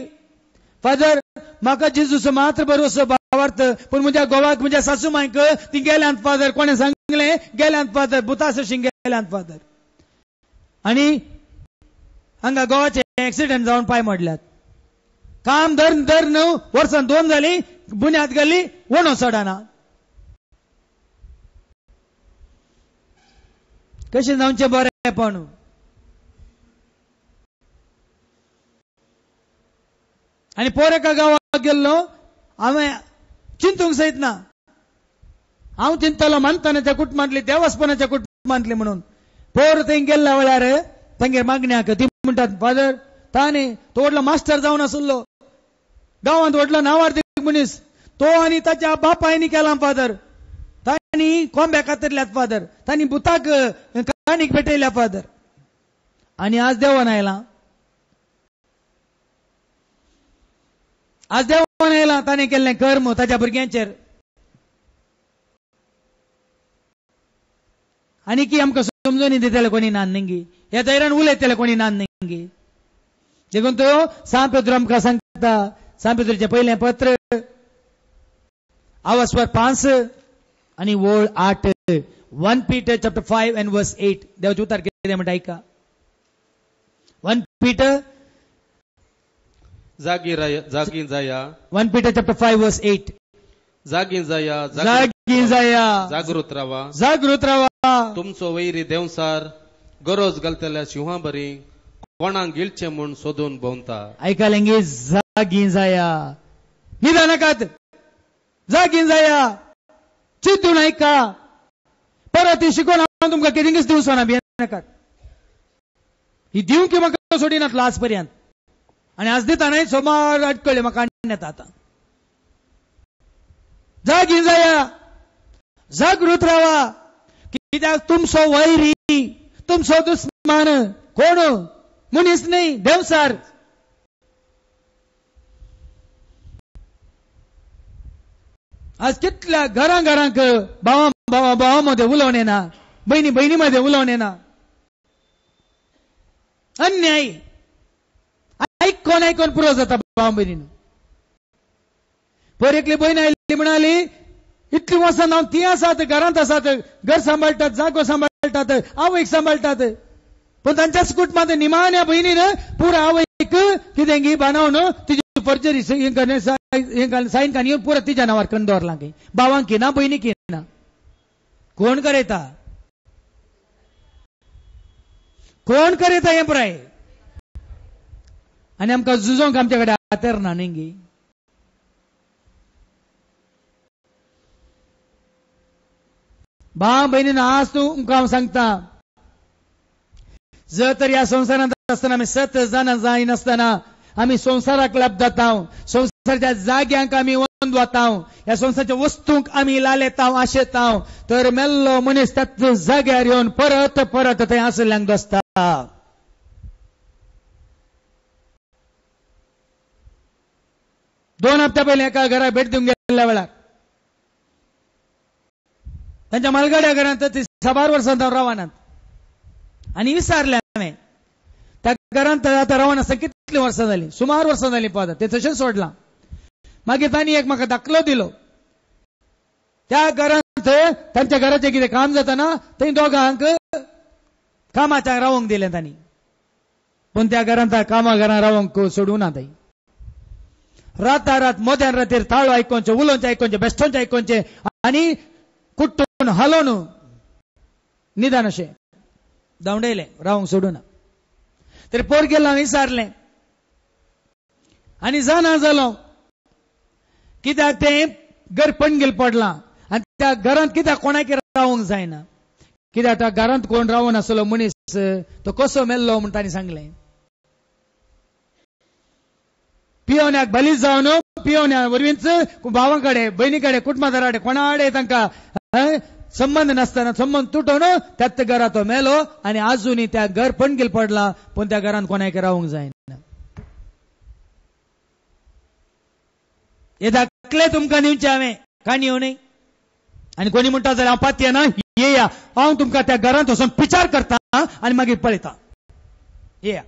फादर म्हाका जेजूचो मात्र भरोसो भावार्थ पूण म्हज्या घोवाक म्हज्या सासूमांयक ती गेल्यांत फादर कोणें सांगलें गेल्यांत फादर भुतासोशीं गेल्यांत फादर आनी हांगा गोवाचे एक्सिडेंट जावन पांय मोडल्यात काम धर 9 वर्सां 2 जाली बुन्याद गेली वणो सोडना कशें जावचें बरेंपण आनी पोरेका गांवाक गेल्लो हांवें चिंतूंक सयत ना हांव चिंतलो मानतानाच्या कुटुंबांतली देवास्पनाच्या मानले म्हणून पोर थंय गेल्ल्या वेळार तांगेर मागण्याक ती म्हणटात फादर ताणे तो व्हडलो मास्टर जावन आसलो गांवांत व्हडलो नांवार्थीक मनीस तो आनी ताच्या बापायनी केला फादर तांणी कोंब्या कातरल्यात फादर तांणी भुताक काणीक पेटयल्या फादर आनी आज देवान आयला ताणें केल्लें कर्म ताच्या भुरग्यांचेर आनी की आमकां समजून दितले कोणी नान्नेंगी ह्या धैर्यान उलयतले कोणी नान्नेंगी देखून तो सांत पेद्रू आमकां सांगता सांत पेद्रूचें पयलें पत्र आवाजवर 5 आणि वोळ 8 1 Peter chapter 5 and verse 8 देवाचें उतर कितें म्हणटा ऐका 1 Peter जागीं जाया 1 Peter chapter 5 verse 8 जागीं जाया जागृत रावा तुमचो वैरी देवसार गरज घालतल्या शिवां बरी कोणाक गिळचें म्हूण सोदून भोंवता ऐकालेंगे जागीं जाया निदानाकात जागीं जाया चिंतून ऐका परत ही शिकवण हांव तुमकां कितेंच दिवचो ना भियेनाकात ही दिवं की म्हाका सोडिनातलो आज पर्यंत आनी आज दितानाय सोमार अडकळ्ळे म्हाका आनी येता आतां जागीं जाया जागृत रावा कित्याक तुमचो वैरी तुमचो दुस्मान कोण मनीस न्ही देवसार आज कितल्या घरांक भावा मध्ये उलोवण येना बहिणी मध्ये उलोवण येना अन्याय ऐकून पुरो जाता भावा बहिणीन पोरेकली बहीण आयली म्हणाली इतली वचन हांव ती आसात घरांत आसात घर सांबाळटात जागो सांबाळटात आवयक सांबाळटात पण तांच्याच कुटुंबात निमाण्या बहिणीन पुरो आवयक कितें बांदून तिची फर्जरी सायन कान येवन पुरो तिच्या नांवार करून दवरला की भावांक ना बहिणीक ना कोण करयता हें पुराय आनी आमकां झुजोंक आमचे कडेन आतर ना न्ही भाव बहिणीन आज तुमकां हांव सांगता जर तर ह्या संवसारांत आसतना आमी 7 जाणां जाय नासतना आमी संवसाराक लाभ जाता संवसाराच्या जाग्यांक आमी वंद वता ह्या संवसाराच्या वस्तूंक आमी लालेता आशेता तर मेल्लो मनीस त्याच जाग्यार येवन परत थंय आसल्ल्यांक दोसता दोन हप्त्या पयलीं एका घराक भेट दिवंक गेल्ल्या वेळार तांच्या मालगाड्या घरांत ती 6 वर्सां जावन रावनात आनी विचारलें हांवें त्या घरांत आतां रावना आसतना कितलीं वर्सां जालीं सुमार वर्सां जालीं पावता ते तशेंच सोडलां मागीर तांणी एक म्हाका दाखलो दिलो त्या घरांत तांच्या घराचें कितें काम जाताना थंय दोगांक कामाच्या रावंक दिलें तांणी पूण त्या घरांत कामा घरां रावंक सोडूं ना थंय रात मोद्यान रातीर ताळो आयकोनचे उलोवचें आयकोनचें बेश्टोवचें आयकोनचें आनी कुट्टून हालोवन निदान अशें धांवडयलें रावंक सोडूना तरी पोर गेलो विचारलें आनी जाणा जालो कित्याक तें घर पणगेल पडलां आनी त्या घरांत कित्याक कोणाक रावंक जायना कित्याक त्या घरांत कोण रावून आसलो मनीस तो कसो मेल्लो म्हण तांणी सांगलें पियोन्याक बलीच जावन पियोन्या वरवींच भावा कडेन भयणी कडेन कुटुंबादारा कडेन कोणा कडेन तांकां संबंध नासतना संबंध तुटोवन त्याच घरा तो मेलो आनी आजुनी त्या घर पणगेल पडला पूण त्या घरांत कोणाक रावंक जायना हे दाखले तुमकां दिवचे हांवें काणी येवं न्ही आनी कोणी म्हणटा जाल्यार हांव पातये ना येया हांव तुमकां त्या घरांत वचून विचार करता आनी मागीर पळयता येया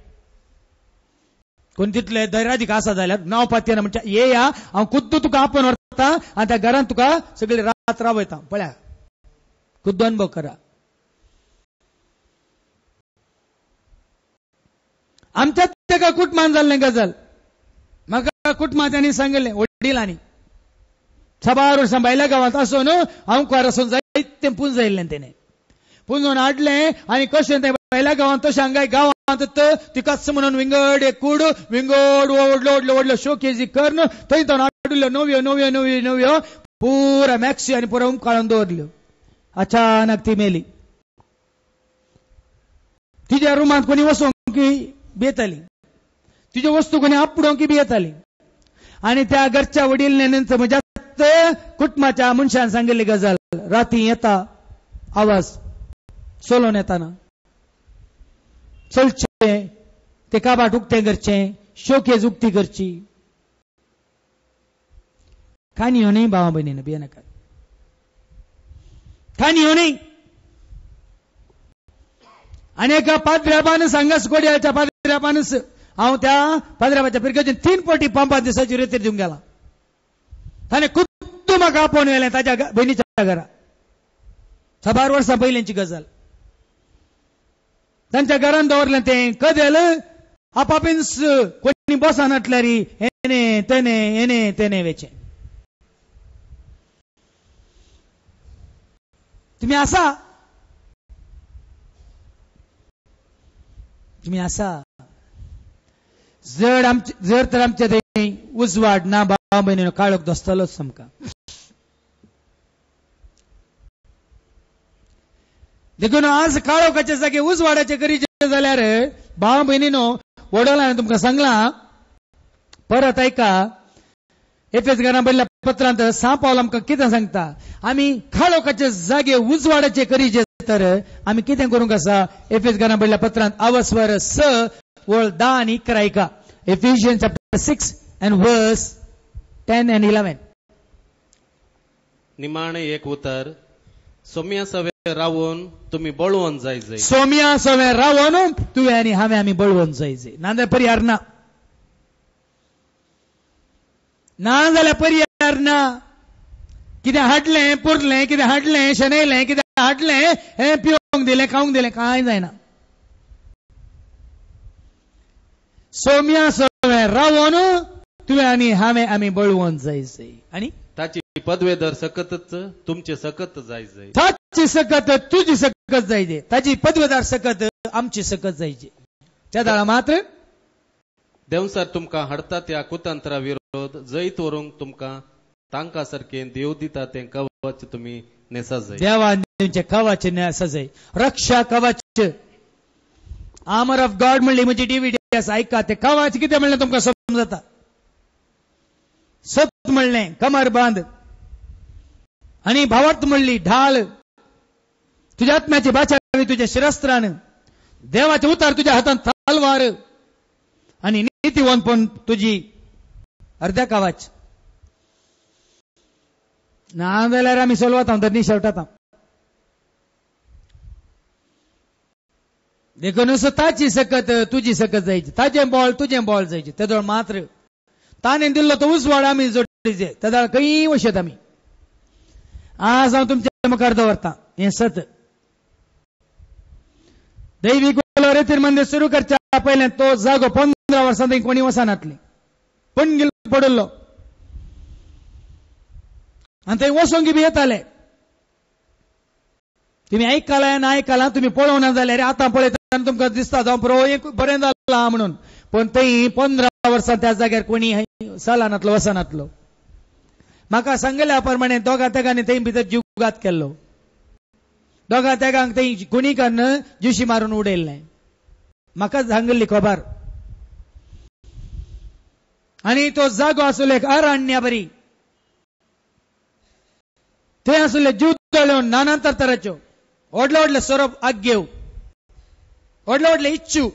कोण तितले धैर्यादीक आसा जाल्यार नांव पातये ना म्हणटा येया हांव खुद्द तुका आपोवन व्हरता आनी त्या घरांत तुका सगळी रात रावयता पळया खुद्द अनुभव करा आमच्या तेका कुटुंबान जाल्लें गजाल म्हाका कुटुंबाच्यांनी सांगलें वडिलांनी 6 वर्सां भायल्या गांवांत आसून हांव कोर आसून जायतें पुंजयल्लें तेणें पुंजोवन हाडलें आनी कशें तें भायल्या गांवांत तशें हांगा गांवांत तिकाच म्हणून विंगड एक कूड विंगड व्हडलो शोकेजी कर्ण थंय तो हाडिल्ल्यो नव्यो पुरा मॅक्सी आनी पुरा काळून दवरल्यो अचानक ती मेली तुझ्या रुमांत कोणी वसोंक बेताली, तुझ्या वस्तू कोणी आपडोंक बी येताली. आणि त्या घरच्या वडील म्हणजे कुटुंबाच्या मनशान सांगितली गजाल, राती येता आवाज सोलोन येताना चलचे ते काबाट उगते घरचे, शोकेज उगती घरची. खाणी हो नाही भावा बहिणीनं बिया नका, खाणी हो नाही. आणि एका पाद्र्याबान सांगास कोड्याच्या पाद्र्याबानच हांव त्या पाद्र्याबाच्या पिरकेचे 3 पोटी 5 दिवसाची रेतीर दिवंक गेला. ताणे खुद्द म्हाका आपोवन व्हेलें ताच्या बहिणीच्या घरा. 6 वर्सां पयलींची गजाल. तांच्या घरान दवरलें तें कदेल आपापीन्स कोणी बसान हाटल्यार हेने तेने वेचे. तुम्ही आसा, तुम्ही आसा. जर तर आमच्या थंय उजवाड ना भाव बहिणीनो काळोख दसतलोच सामका. देखून आज काळोखाच्या जागे उजवाडाचे गरजे जाल्यार भाव बहिणीनो वडोलान तुमकां सांगला, परत ऐका. एफएस घरां बरयल्ल्या पत्रांत 6 पावल आमकां कितें सांगता. आमी काळोखाचे जागे उजवाडाचे करीजे तर आमी कितें करूंक आसा. एफएस घरां बरयल्ल्या पत्रांत आवस्वर 6 वळ 10 आणि 11 ऐका. Ephesians chapter 6 and verse 10 and 11. निमाणे एक उतर. सोम्या सवे रावून तुम्ही बळवून जायचे. सोम्या सवे रावून तुवें आनी हांवें आमी बळवून जायचे. नाजाल्यार पर्यार ना, नाजाल्यार पर्यार ना. कितें हाडलें पुरलें, कितें हाडलें शेनयलें, कितें हाडलें हें पिवंक दिलें खावंक दिलें कांय जायना. सोम्या सवे रावून तुवें आनी हांवें आमी बळवून जायचे. आणि ताची पदवेदर सकतच तुमचे सकत जायचे. ताची सकत तुजी सकत जायचे, ताची पदवेदार सकत आमची सकत जायची. त्या दाळा मात्र देवसर तुमकां हाडता त्या कुतंत्रा विरोध जैत व्हरूंक तुमकां तांकां सारकें देव दिता तें कवच तुमी नेसा जाय. देवान तुमचे कवच नेसा जाय. रक्षा कवच आर्मर ऑफ गॉड म्हणली म्हणजे डीव्हीडी ऐका. ते कवच कितें म्हणलें तुमकां समजता. सत म्हणलें कमर बांद, आणि भावत म्हणली ढाल. तुझ्या आत्म्याची बाचावी तुझ्या शिरस्त्रान, देवाचे उतार तुझ्या हातान तलवार, आणि नीतिवंतपण तुझी अर्ध्या कवच. नाजाल्यार आमी सोलवता तर शेवटात. देखून ताची सकत तुजी सकत जायची, ताजें बॉल तुजें बॉल जायची. तेदोळ मात्र ताणें दिल्लो तो उजवाड आमी जोडीचे. तेदोळ खंय वशेत आमी. आज हांव तुमच्या मुखार दवरता हें सत. दैवीक रेतीर मंदीर सुरू करच्या पयलें तो जागो 15 वर्सां थंय कोणी वसान हाटली, पण पडलो. आनी थंय वसोंक बी येताले. तुम्ही ऐकलां ना ऐकलां, तुम्ही पळोवना जाल्यार आतां पळयता तुमकां दिसता जावं पुरो बरें जालां म्हणून. पण थंय 15 वर्सां त्या जाग्यार कोणी सालानातलो वसनातलो. म्हाका सांगल्या प्रमाणे दोगा तेगांनी थंय भितर जीवघात केल्लो. दोगा तेगांक थंय कुणीकन जुशी मारून उडयल्लें. म्हाका सांगल्ली खबर. आनी तो जागो आसलो एक अरण्या बरी. थंय आसले जीव तळ्यो नाना तराच्यो, व्हडले व्हडले सोरोप आग्गेव, व्हडले व्हडले इच्छू.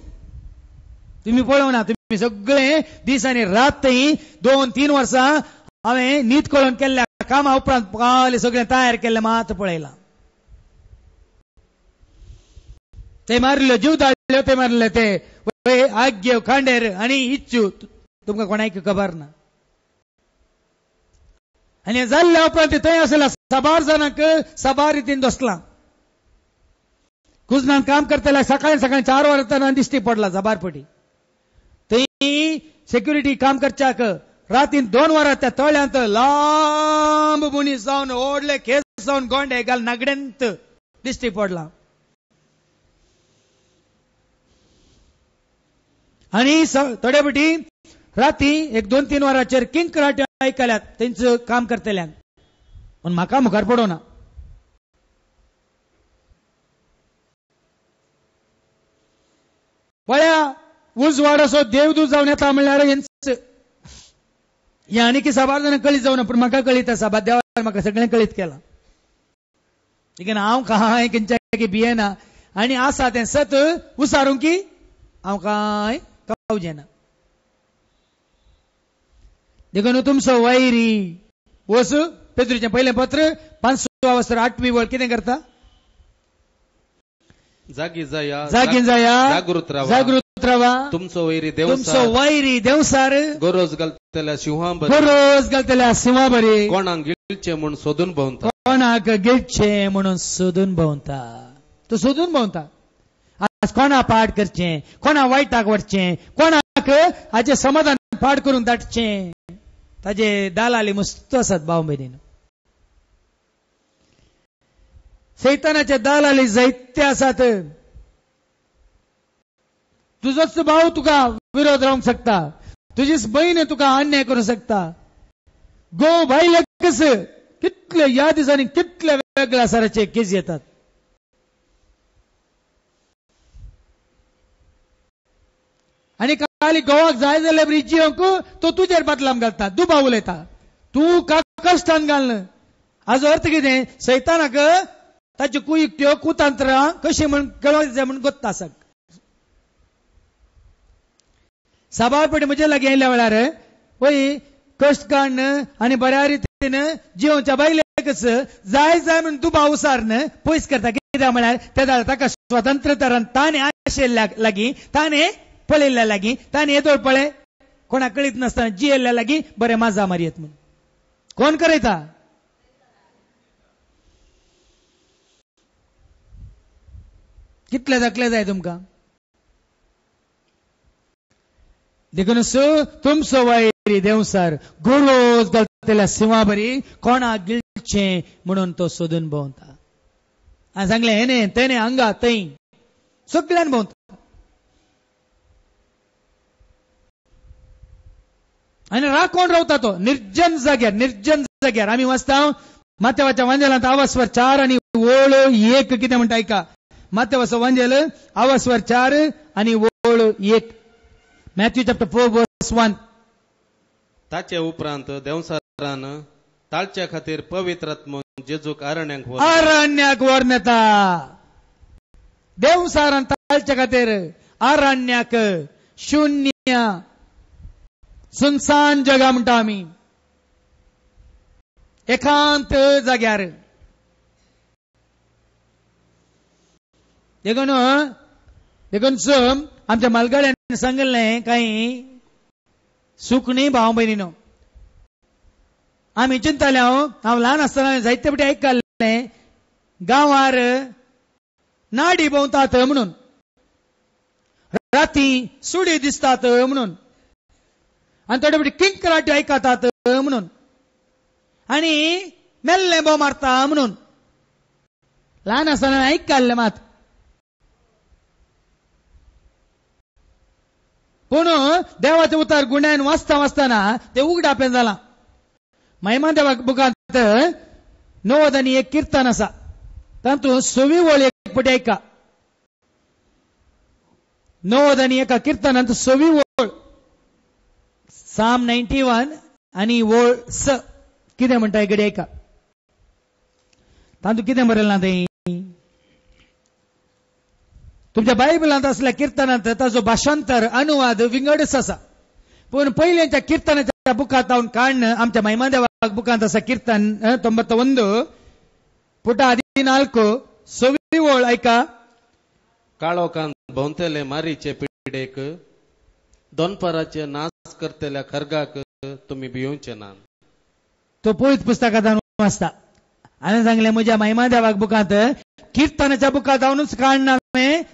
तुम्ही पळोवना. तुम्ही सगळे दीस आनी रात थंय 2-3 वर्सां हांवें न्हीद कळोवन केल्ल्या कामा उपरांत पावले सगळें तयार केल्लें मात पळयलां. ते मारल्यो जीव ताळ्यो, ते मारले ते आग्गेव खांडेर आनी इच्छू. तुमकां कोणाक खबर ना. आनी जाल्ल्या उपरांत थंय आसल्या 6 जाणांक 6 रितीन दसलां. कुजनान काम करतल्या सकाळी 4 वरांतना दिश्टी पडला जबारपटी. थंय सेक्युरिटी काम करच्याक रातीन 2 वरां त्या तळ्यांत लांब मुनीस जावन व्हडले केस जावन गोंडे घाल नगड्यांत दिश्टी पडला. आनी थोडेपटी राती 1-2-3 वरांचेर किंकराट्यो आयकल्यात तेंचं काम करतल्यांक. पण म्हाका मुखार पडोना. पळ्या उज वाडसो देवदूत जावन येता म्हणल्यार हे आनी साबार जाणां कळीत जावना पूण म्हाका कळीत आसा देवान म्हाका सगळें कळीत केलां देखीन हांव कांय खंयच्या भियेना आनी आसा तें सत उसारूं की हांव कांय कावजें ना देखून तुमचो वैरी वस पेद्रूचें पयलें पत्र 5 वस्त्र 8वी वळ कितें करता जागी जाया जागृत रावा तुमचो वैरी देवसार गरज घालतल्या सिंहा बरी कोणाक गिळचे म्हणून सोदून भोंवता कोणाक गिळचे म्हणून सोदून भोंवता तो सोदून भोंवता आज कोणा पाड करचें कोणा वायटाक वडचें कोणाक हाचे समाधान पाड करून धाडचें ताजे दालाली मस्त आसात भाव भयणीनो सैतानाचे दालाली जायते आसात तुजोच भाव तुका विरोध रावंक शकता तुजीच बहीण तुका अन्याय करूंक शकता गो भायले कस कितले ह्या दिसांनी कितले वेगळ्या सराचे केस येतात आनी काली गोवाक जाय जाल्यार जियोंक तो तुजेर बदलाम घालता दुबाव उलयता तूं कश्टान घालना हाजो अर्थ कितें सैतानाक ताच्यो कुयुक्त्यो कुतंत्रां कशी म्हण कळोवंक जाय म्हण गोत्ता आसा साबारपटी म्हजे लागीं येयल्या वेळार पळय कश्ट काडन आनी बऱ्या रितीन जियोवच्या बायलेकच जाय जाय म्हण दुबाव उसारन पयस करता कित्याक म्हळ्यार ते ताका स्वतंत्रतान ताणें आशिल्ल्या लागीं ताणें पळयल्ल्या लागीं ताणें येदोळ पळय कोणाक कळीत नासतना जियेल्ल्या लागीं बरें माजा मारयेत म्हूण कोण करयता कितले दाखले जाय तुमकां देखून तुमचो वैरी देवसार गरोज घालतल्या सिंहा बरी कोणाक गिळचें म्हणून तो सोदून भोंवता हांवें सांगलें हेने तेने हांगा थंय सगळ्यान भोंवता आनी राखोन रावता तो निर्जन जाग्यार आमी वाचता माथेवाच्या वांजेलांत आवास्वर 4 आनी ओळ 1 कितें म्हणटा ऐका माथेवाचो वांजेल आवास्वर 4 आनी ओळ 1 मॅथ्यू चॅप्टर 4 वर्स 1 ताचे उपरांत देवसारान ताळच्या खातीर पवित्र आत्मो जेजूक आरण्याक व्हरून येता देवसारान ताळच्या खातीर आरण्याक शून्य सुनसान जगा म्हणटा आमी एकांत जाग्यार देखून आमच्या मालगाड्यान सांगलें काही सुखणी भाव भयणीनो आमी चिंतले हांव ल्हान आसतना जायते फावटी आयकल्लें गांवार नाडी भोंवतात म्हणून राती सुडी दिसतात म्हणून आनी थोडे फावटी किंकराट्यो आयकतात म्हणून आनी मेल्ले बोव मारता म्हणून ल्हान आसतना आयकल्लें मात पूण देवाचे उतार गुण्यान वाचताना ते उगडापें जालां महिमा देवा बुकांत 90 आनी 1 कीर्तन आसा तातूंत 6वी वळ एक फावटी आयका 90 आनी 1 कीर्तनांत 6वी वळ साम 91 आनी वळ 6 कितें म्हणटा इकडे आयका तातूंत कितें बरयलां थंय तुमच्या बायबलांत असल्या कीर्तनांत ताजो भाशांतर अनुवाद विंगडच आसा पूण पयलींच्या कीर्तनाच्या बुकांत हांव काडन आमच्या महिमा देवा बुकांत आसा कीर्तन 91 पुटा 14 6वी वळ आयका काळोखांत भोंवतले मारीचे पिडेक दोनपराचे नाश करतल्या खरगाक तुमी भियोवचे ना तो पळयत पुस्तकांत वाचता हांवें सांगलें म्हज्या महिमा देवाक बुकांत कीर्तनाच्या बुकांत हांवूच काडना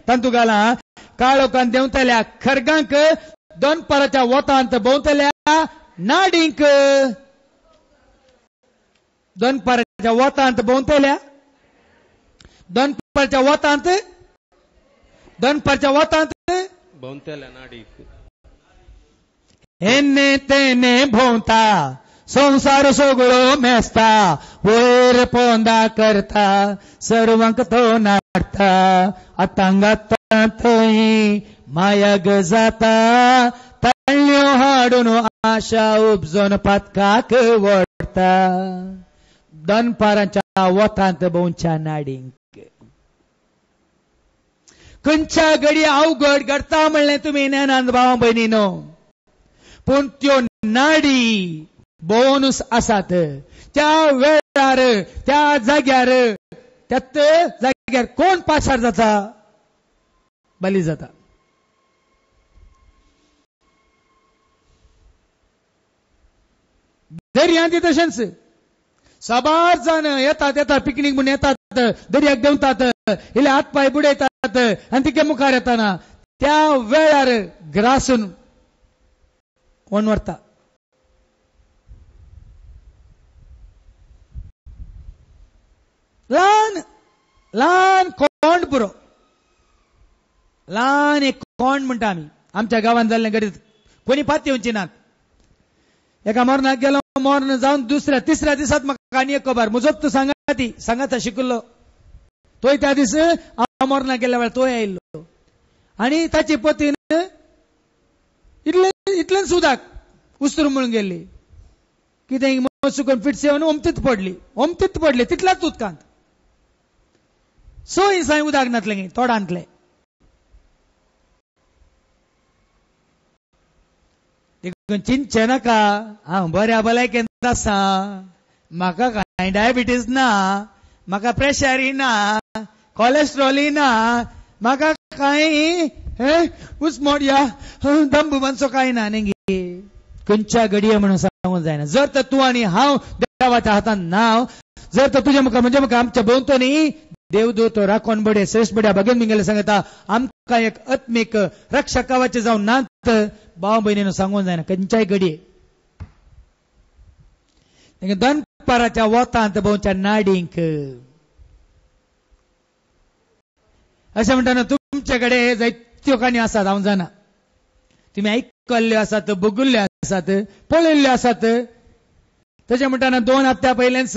तातूंत घाला काळोखांत देंवतल्या खरगांक दोनपराच्या वोतांत भोंवतल्या नाडींक दोनपराच्या वोतांत भोंवतल्या दोनपराच्या वोतांत भोंवतल्या नाडीक हेने तेने भोंवता संसार सगळो मेस्ता वयर पोंदा करता सर्वांक तो नाडटा आतांगात थंय मायाग जाता तळ्यो हाडून आशा उपजोन पातकाक वडता दनपारांच्या वतांत बोंच्या नाडींक खंयच्या घडी अवघड घडता म्हणलें तुमी ज्ञानांत भाव भयणीनो पूण त्यो नाडी बोनूस आसात त्या वेळार त्या जाग्यार त्यात जाग्यार कोण पाशार जाता बली जाता दर्यांत तशेंच साबार जाण येतात पिकनीक म्हणून येतात दर्याक देंवतात इले हात पाय बुडयतात आनी तिके मुखार येताना त्या वेळार ग्रासून कोण व्हरता ल्हान ल्हान कोंड पुरो ल्हान एक कोंड म्हणटा आमी आमच्या गांवांत जाल्लें गरीब कोणी पाती येवची नात एका मरणाक गेलो मरण जावन दुसऱ्या तिसऱ्या दिसात म्हाका आनी एक खबर म्हजोच तूं सांगाता शिकलो तोय त्या दीस हांव मरणाक गेल्या वेळार तोय आयिल्लो आनी ताची पतीन इतल्यान सुदाक उस्तूर म्हणून गेल्ली कितें चुकून फिट्स येवन ओमतीत पडली तितल्याच उदकांत सोय साय उदक नातलें तोडांतलें चिंचे नाका हांव बऱ्या भलायकेंत आसा म्हाका कांय डायबिटीज ना म्हाका प्रेशरय ना कोलेस्ट्रॉलय ना म्हाका कांय उस्मोड या दंबू मानसो कांय ना न्ही खंयच्या घडये म्हणून सांगूंक जायना जर तर तूं आनी हांव देवाच्या हातांत नाव जर तर तुझ्या मुखार म्हणजे मुखार आमच्या भोंवतणी देवदूत राखण बडे श्रेष्ठ बड्या भगन मिंगेले सांगता आमकां एक आत्मीक रक्षक कवच जावन नात भाव भयणीनो सांगूंक जायना खंयच्याय घडये दनपाराच्या वतांत भोंवच्या नाडींक अशें म्हणटाना तुमचे कडेन जायत्यो काणी आसात हांव जाणा तुमी आयकल्ल्यो आसात बगुल्ल्यो आसात पळयल्ल्यो आसात तशें म्हणटाना 2 हप्त्या पयलेंच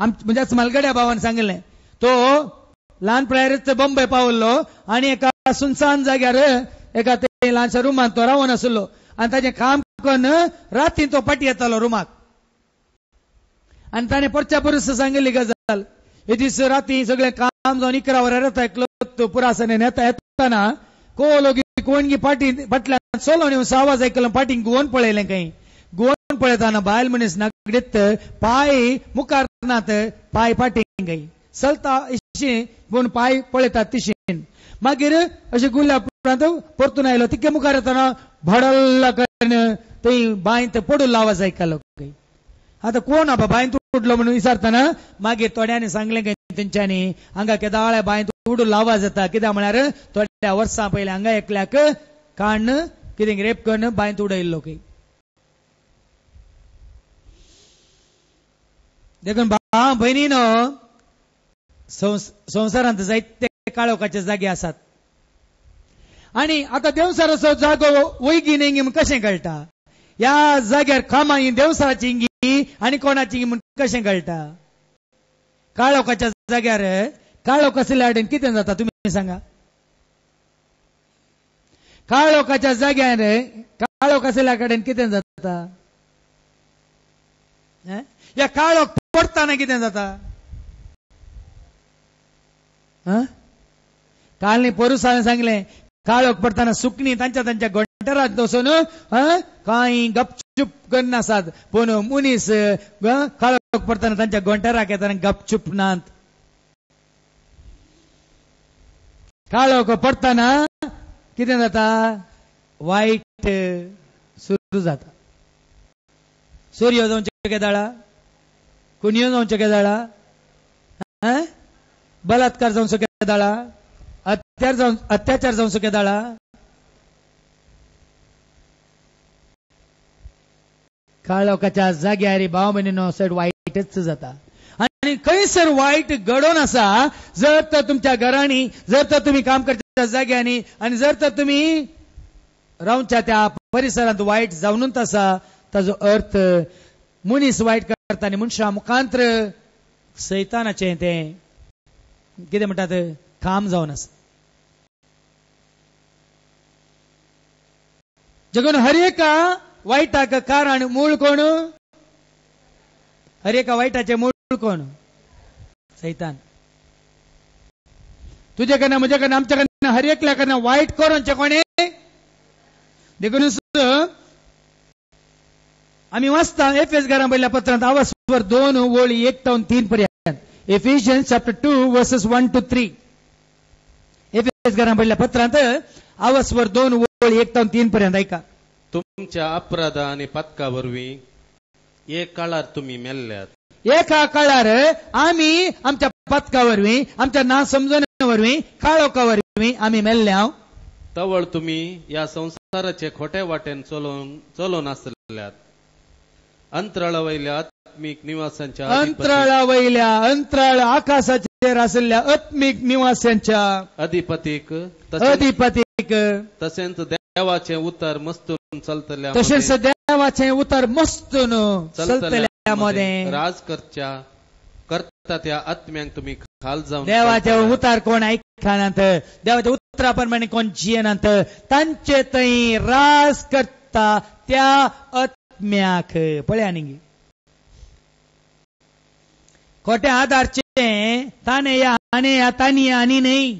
म्हणजे स्मलगड्या भावान सांगलें तो ल्हानपणारच बॉम्बे पावल्लो आनी एका सुनसान जाग्यार एका ते ल्हानशा रुमांत तो रावून आसलो आनी ताचें काम करून राती तो पाटी येतालो रुमाक आनी ताणें परच्या परस सांगिल्ली गजाल हे दीस राती सगळें काम जावन 11 वरां येता एकलो पुरासने येताना कोणगी फाटल्यान चलोन येवन आवाज आयकलो पाटींक गुवोवन पळयलें खंय गुवोवन पळयताना बायल मनीस नागडीत पांय मुखार नात पांय फाटींक खंय चलता इशी पूण पांय पळयतात तिशीन मागीर अशें गुल्ल्या उपरांत परतून आयलो तिके मुखार येताना भडल्ला करून थंय बांयत पडून आवाज आयकलो खंय आतां कोण आबा बांयत उडलो म्हणून विचारतना मागीर थोड्यांनी सांगलें खंय तेंच्यांनी हांगा केदाळ्या बांयत उडून आवाज येता कित्याक म्हळ्यार थोड्या वर्सां पयलीं हांगा एकल्याक काण कितें रेप करून बांयत उडयल्लो खंय देखून भाव भयणीनो संवसारांत जायते काळोखाचे जागे आसात आनी आतां देवसाराचो जागो वैगी नेंगी म्हूण कशें कळटा ह्या जाग्यार कामां ही देवसाराची इंगी आनी कोणाची इंगी म्हूण कशें कळटा काळोखाच्या जाग्यार काळोख आसल्या कडेन कितें जाता तुमी सांगा काळोखाच्या जाग्यार काळोख आसल्या कडेन कितें जाता ह्या काळोख पडटाना कितें जाता काल न्ही परूस हांवें सांगलें काळोख पडटाना सुकणी तांच्या गोंठरांत वचून कांय गपचूप करनासात पूण मनीस काळोख पडटाना तांच्या गोंठराक येताना गपचूप नात काळोख पडटाना कितें जाता वायट सुरू जाता सूर्य जावचे केदाळा कुणयो जावचे केदाळा बलात्कार जावं केदाळा अत्याचार जावं केदाळा काळोखाच्या जाग्यार भाव भयणीनो सड वायटच जाता आनी खंयसर वायट घडोवन आसा जर तर तुमच्या घरांनी जर तर तुमी काम करच्या जाग्यांनी आनी जर तर तुमी रावच्या त्या परिसरांत वायट जावनूच आसा ताजो अर्थ मनीस वायट करता आनी मनशा मुखांत्र सैतानाचें तें कितें म्हणटात काम जावन आसा जगून हर एका वाईटाक कारण मूळ कोण? हर एका वाईटाचे मूळ कोण? सैतान. तुझ्या कडनं म्हज्या कडनं आमच्या कडनं हर एकल्या कडनं वाईट करूनचे कोणे? देखून आम्ही वाचता एफएस घरां पहिल्या पत्रांत आवसवर 2 ओळी 1 ते 3 पर्यंत. Ephesians chapter 2 verses 1 to 3. FS घरां पहिल्या पत्रांत आवसवर 2 ओळी 1 ते 3 पर्यंत ऐका. तुमच्या अपराध आणि पथकावरवी एक काळार तुम्ही मेल्ल्यात. एका काळार आम्ही आमच्या पथकावरवी आमच्या ना समजण्यावरवी काळोखावरवी आम्ही मेल्ल्या. तवळ तुम्ही या संसाराचे खोट्या वाटेन चलोन आसल्यात. अंतराळवयल्या आत्मिक निवासांच्या अंतराळ आकाशाचेर आसल्या आत्मिक निवासांच्या अधिपतीक तसेच देवाचे उतर मस्तून चलतल्या तसेच देवाचे उतर मस्तून चलतल्यामध्ये करता त्या आत्म्यांक तुम्ही खाल जाऊन देवाचे उतार कोण ऐकनात देवाच्या उतराप्रमाणे कोण जियेनात तांचे थंय राज करता त्या आत्म्याक. पळया न्ही खोट्या आधारचे ताने या तानी आणि नाही.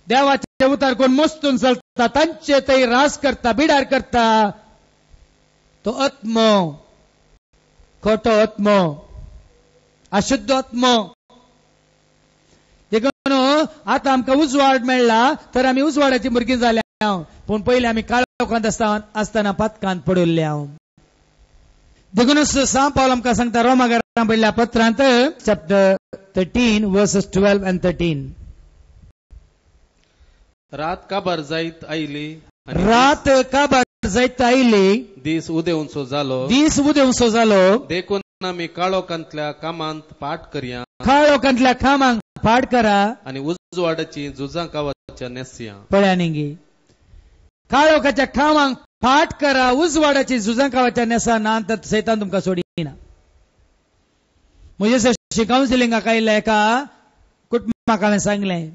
देवाचे उतार कोण मस्तून चलता तांचे थंय राज करता बिडार करता तो आत्म खोटो आत्म अशुद्ध आत्म. देखून आता आमकां उजवाड मेळ्ळा तर आम्ही उजवाडाची भुरगीं जाल्या पण पयलीं आम्ही काळोखांत आसतना पातकांत पडुल्ल्या. देखून सा पावल आमकां सांगता रोमाकारां पहिल्या पत्रांत चॅप्टर 13 वर्सेस 12 and 13. रात काबार जायत आयली दीस उदेवंसो जालो देखून आम्ही काळोखांतल्या कामांत पाठ करा आणि उजवाडाची झुजांक आवाच्या नेस्या. पळया न्ही काळोखाच्या कामांक पाठ करा उजवाडाची झुजांक आवाच्या नेसा ना तर सैतान तुमकां सोडिना. म्हणजे काउन्सिलिंगाक आयिल्ल्या एका कुटुंबाक हांवें सांगलें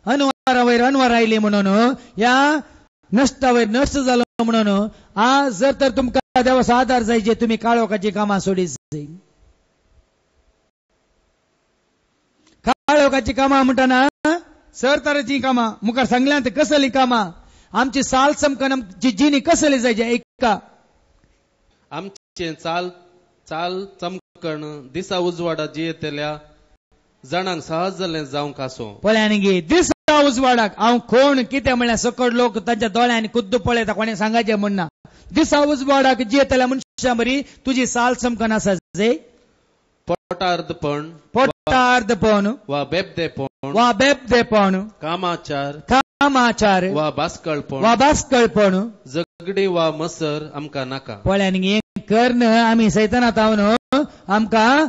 अनवर आयली म्हणून या नश्टावयर नष्ट जालो म्हणून आज जर तर तुमकां देवाचो आधार जाय जे तुम्ही काळोखाची कामां सोडीत जाय. काळोखाची कामां म्हणटना सर तरेची कामां मुखार सांगल्या ते कसली कामां आमची साल चमकन आमची जिणी कसली जाय ऐका. आमचे चाल चमकण दिसा उजवाडा जियेतल्या जाणांक सहज जालें जावंक आसो. पळया न्ही दिसा उजवाडाक हांव कोण कितें म्हणल्यार सकट लोक तांच्या दोळ्यांनी कुद्द पळयता कोणें सांगायचें म्हणना. दिसा उजवाडाक जियेतल्या मनशा बरी तुजी साल चमकन आसा जे पोटार्दपण वा बेबदेपण कामाचार वा बासकळपण झगडी वा मसर आमकां नाका. पळया न्ही कर्ण आमी सैतानांत हावन आमकां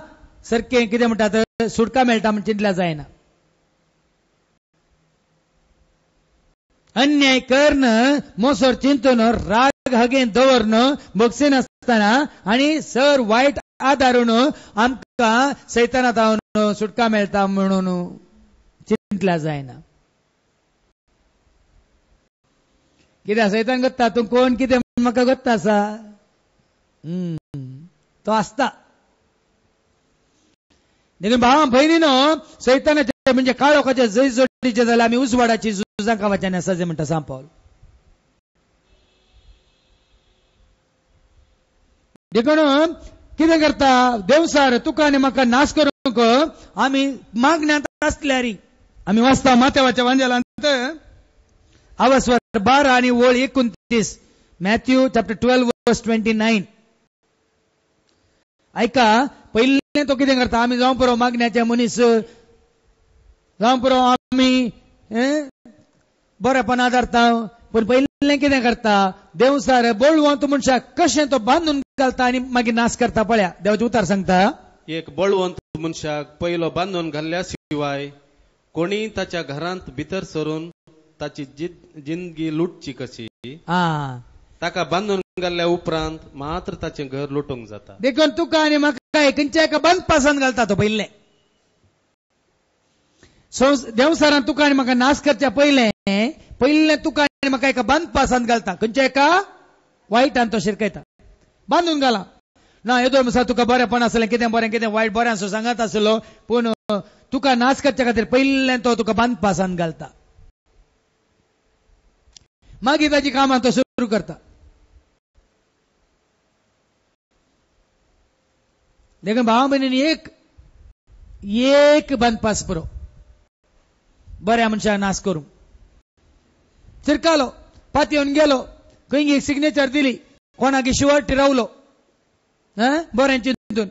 सारकें कितें म्हणटात सुटका मेळटा म्हण चिंतल्या जायना. अन्याय कर्ण मोसोर चिंतून राग हागेन दवरन बक्षी नासतना आणि सर वायट आदारून आमकां सैतानांत हावन सुटका मेळटा म्हणून चिंतल्या जायना. कित्याक सैतान गत्ता तूं कोण कितें म्हाका गत्ता आसा तो आसता. देखून भावा भयणीनो सैतानाचे म्हणजे काळोखाचे जय जोडीचे जाल्यार आमी उजवाडाची झुजांक आवाच्यान आसा जे म्हणटा सा पावल. देखून कितें करता देवसार तुका आनी म्हाका नाश करूंक आमी मागण्यांत आसल्यार आमी वाचता माथेवाच्या वांजेलांत आवसवर 12 आणि ओळ 29 मॅथ्यू चॅप्टर 12 वर्स 29. ऐका पहिले तो कितें करता आमी जावं पुरो मागण्याचे मनीस जावं पुरो आमी बरेपण आदारता पण पहिले कितें करता देवसार बळवंत मनशाक कशें तो बांदून घालता आनी मागीर नाश करता. पळया देवाचें उतार सांगता एक बळवंत मनशाक पयलो बांदून घाल्ल्या शिवाय कोणी ताच्या घरांत भितर सरून ताची जिंदगी लुटची कशी ताका बांदून घाल्ल्या उपरांत मात्र ताचें घर लुटूंक जाता. देखून तुका आनी म्हाका खंयच्या एका बंद पासान घालता तो पयले देवसारान तुका आनी म्हाका नाश करच्या पयले पहिले तुका आनी म्हाका एका बांद पासान घालता, खंयच्या एका वायटान तो शिरकयता, बांदून घाला ना. येदो दिसा तुका बरेंपण आसलें, कितें बरें कितें वायट बरें आसूं सांगत आसलो, पूण तुका नाच करच्या खातीर पयलें तो तुका बांद पासान घालता. मागीर ताची कामां तो सुरू करता. देखून भावा भयणींनी एक बांद पास पुरो बऱ्या मनशाक नाश करूंक. चिरकालो, पातयेवन गेलो, खंय सिग्नेचर दिली, कोणाक शिवट रावलो बरें चिंतून.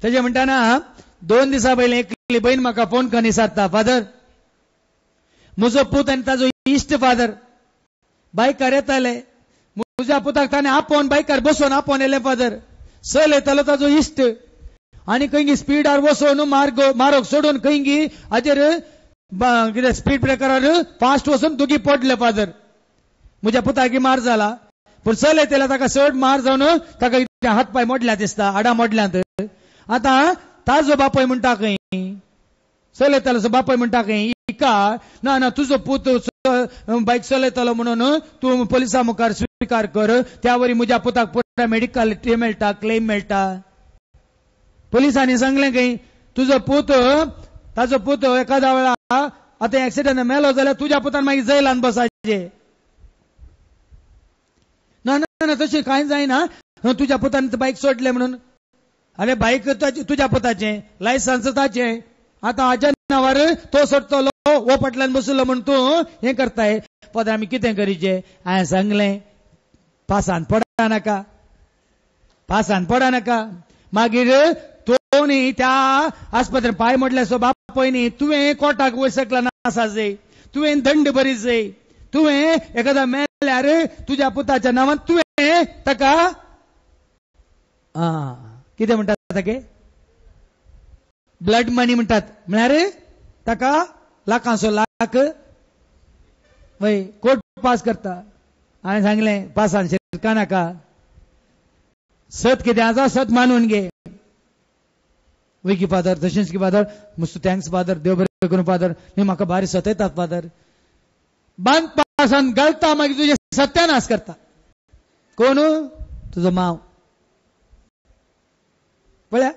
तेजे म्हणटाना 2 दिसा पयलीं एकली बहीण म्हाका फोन करून विचारता, फादर म्हजो पूत आनी ताजो इश्ट फादर बायकार येताले, म्हज्या पुताक ताणें आपोवन बायकार बसोवन आपोवन येले फादर, चल येतालो ताजो इश्ट आनी खंय स्पीडार वचोन मारोग सोडून खंय हाजेर कितें स्पीड ब्रेकरार फास्ट वचून दोगी पडले फादर. म्हज्या पुताक मार जाला, पूण चल येतले ताका चड मार जावन ताका हात पाय मोडल्या दिसता, आडा मोडल्यात. आतां ताजो बापूय म्हणटा खंय, चल येतालो बापूय म्हणटा खंय, इका ना ना तुजो पूत बायक चलयतालो म्हणून तूं पुलिसा मुखार स्वीकार कर, त्या वरी म्हज्या पुताक पुरा मेडिकल मेळटा, क्लेम मेळटा. पुलिसांनी सांगलें खंय तुजो पूत ताजो पूत एखाद्या वेळा आतां एक्सिडेंट मेलो जाल्यार तुज्या पुतान मागीर जैलान बसायचे. ना ना तशें कांय जायना, तुज्या पुतान बायक सोडले म्हणून. अरे बायक तुज्या पुताचे, लायसन्स ताचे, आतां हाज्या नांवार तो सोडटलो, हो फाटल्यान बसलो म्हूण तूं हें करताय. फादर आमी कितें करीचे? हांवें सांगलें पासान पडा नाका, पासान पडा नाका. मागीर तो न्ही त्या आस्पत्रेन पांय मोडले सो बापय न्ही, तुवें कोर्टाक वचकला नासा जाय, तुवें दंड भरी जाय, तुवें एखादा मेल्यार तुज्या पुताच्या नांवान तुवें ताका कितें म्हणटात ताके ब्लड मनी म्हणटात, म्हळ्यार ताका लाखांचो लाख वय कोर्ट पास करता. हांवें सांगलें पासान शिरका नाका, सत कितें आसा सत मानून घे. वय की फादर, तशेंच की फादर, मस्त थँक्स फादर, देव बरें करूं फादर, न्ही म्हाका भारी सतयतात फादर. बांद पासान घालता, मागीर तुजे सत्यानाश करता. कोण? तुजो मांव. पळया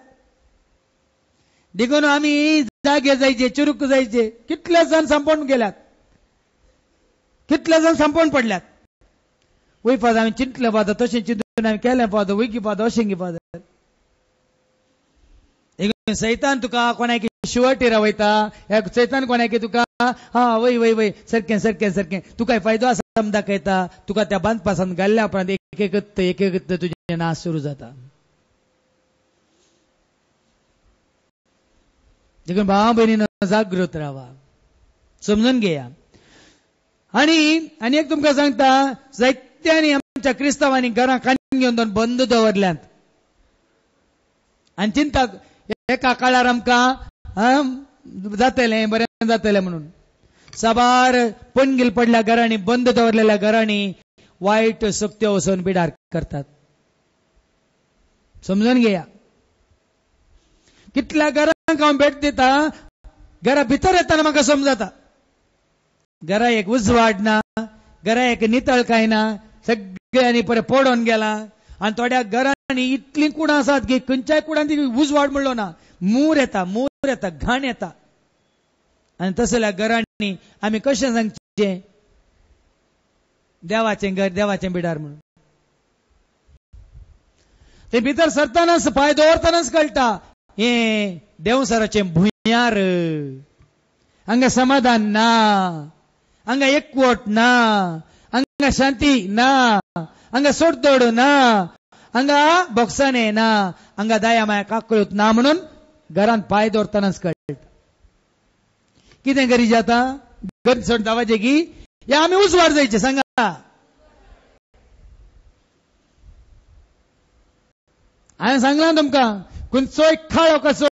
देखून आमी जागे जायचे, चुरूक जायचे. कितले जण संपोवन गेल्यात, कितले जण संपोवन पडल्यात. वय फादर आमी चिंतले फादर, तशें चिंतून आमी केलें फादर, वय की फादर, अशें की फादर. सैतान तुका कोणाक शिवटी रावयता, सैतान कोणाक तुका वय वय वय सारकें सारकें सारकें तुका फायदो आसा म्हूण दाखयता. तुका त्या बांद पासान घाल्ल्या उपरांत एक एक तुजें नाश सुरू जाता. देखून भावा भयणींनो जागृत रावा, समजून घेया. आणि एक तुमकां सांगता, जायत्यांनी आमच्या क्रिस्तांवांनी घरां कांनी घेवन बंद दवरल्यात आनी चिंतात एका काळार आमकां जातलें बरें जातलें म्हणून. साबार पणगील पडल्या घरांनी, बंद दवरलेल्या घरांनी वायट शक्त्यो वचून बिडार करतात. समजून घेया. कितल्या घरांक हांव भेट दिता, घरा भितर येताना म्हाका समजता घरा एक उजवाड ना, घरा एक नितळकाय ना, सगळ्यांनी पळय पडोवन गेला. आनी थोड्या घरांनी इतली कुडां आसात की खंयच्याय कुडांत उजवाड म्हणलो ना, मूर येता, घाण येता. आनी तसल्या घरांनी आमी कशें सांगचें देवाचें घर, देवाचें बिडार म्हणून. ते भितर सरतानाच पांय दवरतानाच कळटा हे देवसराचें भुंयार. हांगा समाधान ना, हांगा एकवट ना, हांगा शांती ना, हांगा सोडतोड ना, हांगा बोगसाणे ना, हांगा दया माया काकळूत ना म्हणून घरांत पांय दवरतानाच कळटा. कितें करी जाता घर सोड दावाचे की या आमी उजवाड जायचे सांगा. हांवें सांगलां तुमकां खंयचोय खाळो कसो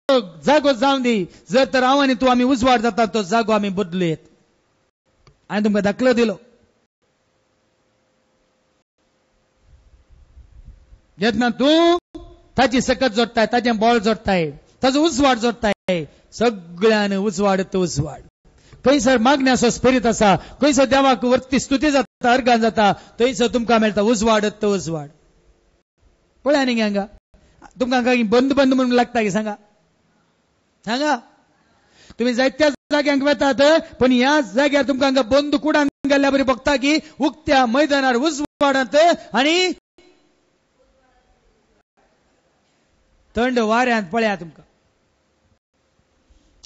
जागो जावं दी, जर तर हांव आनी तूं आमी उजवाड जाता तो जागो आमी बदलूयेत. हांवें तुमकां दाखलो दिलो. जेन्ना तूं ताची सकत जोडटाय, ताचें बोळ जोडटाय, ताजो उजवाड जोडटाय, सगळ्यान उजवाड तो उजवाड. खंयसर मागण्याचो स्पिरीट आसा, खंयसर देवाक वरती स्तुती जाता, अर्गान जाता, थंयसर तुमकां मेळटा उजवाडत तो उजवाड. पळया न्ही हांगा तुमकां काही बंद बंद म्हणून लागता की सांगा सांगा. तुम्ही जायत्या जाग्यांक वेतात, पण ह्या जाग्यार तुमकां हांगा बंद कुडान गेल्ल्या बरी बघता की उक्त्या मैदानार उजवाडांत आणि थंड वाऱ्यांत. पळया तुमकां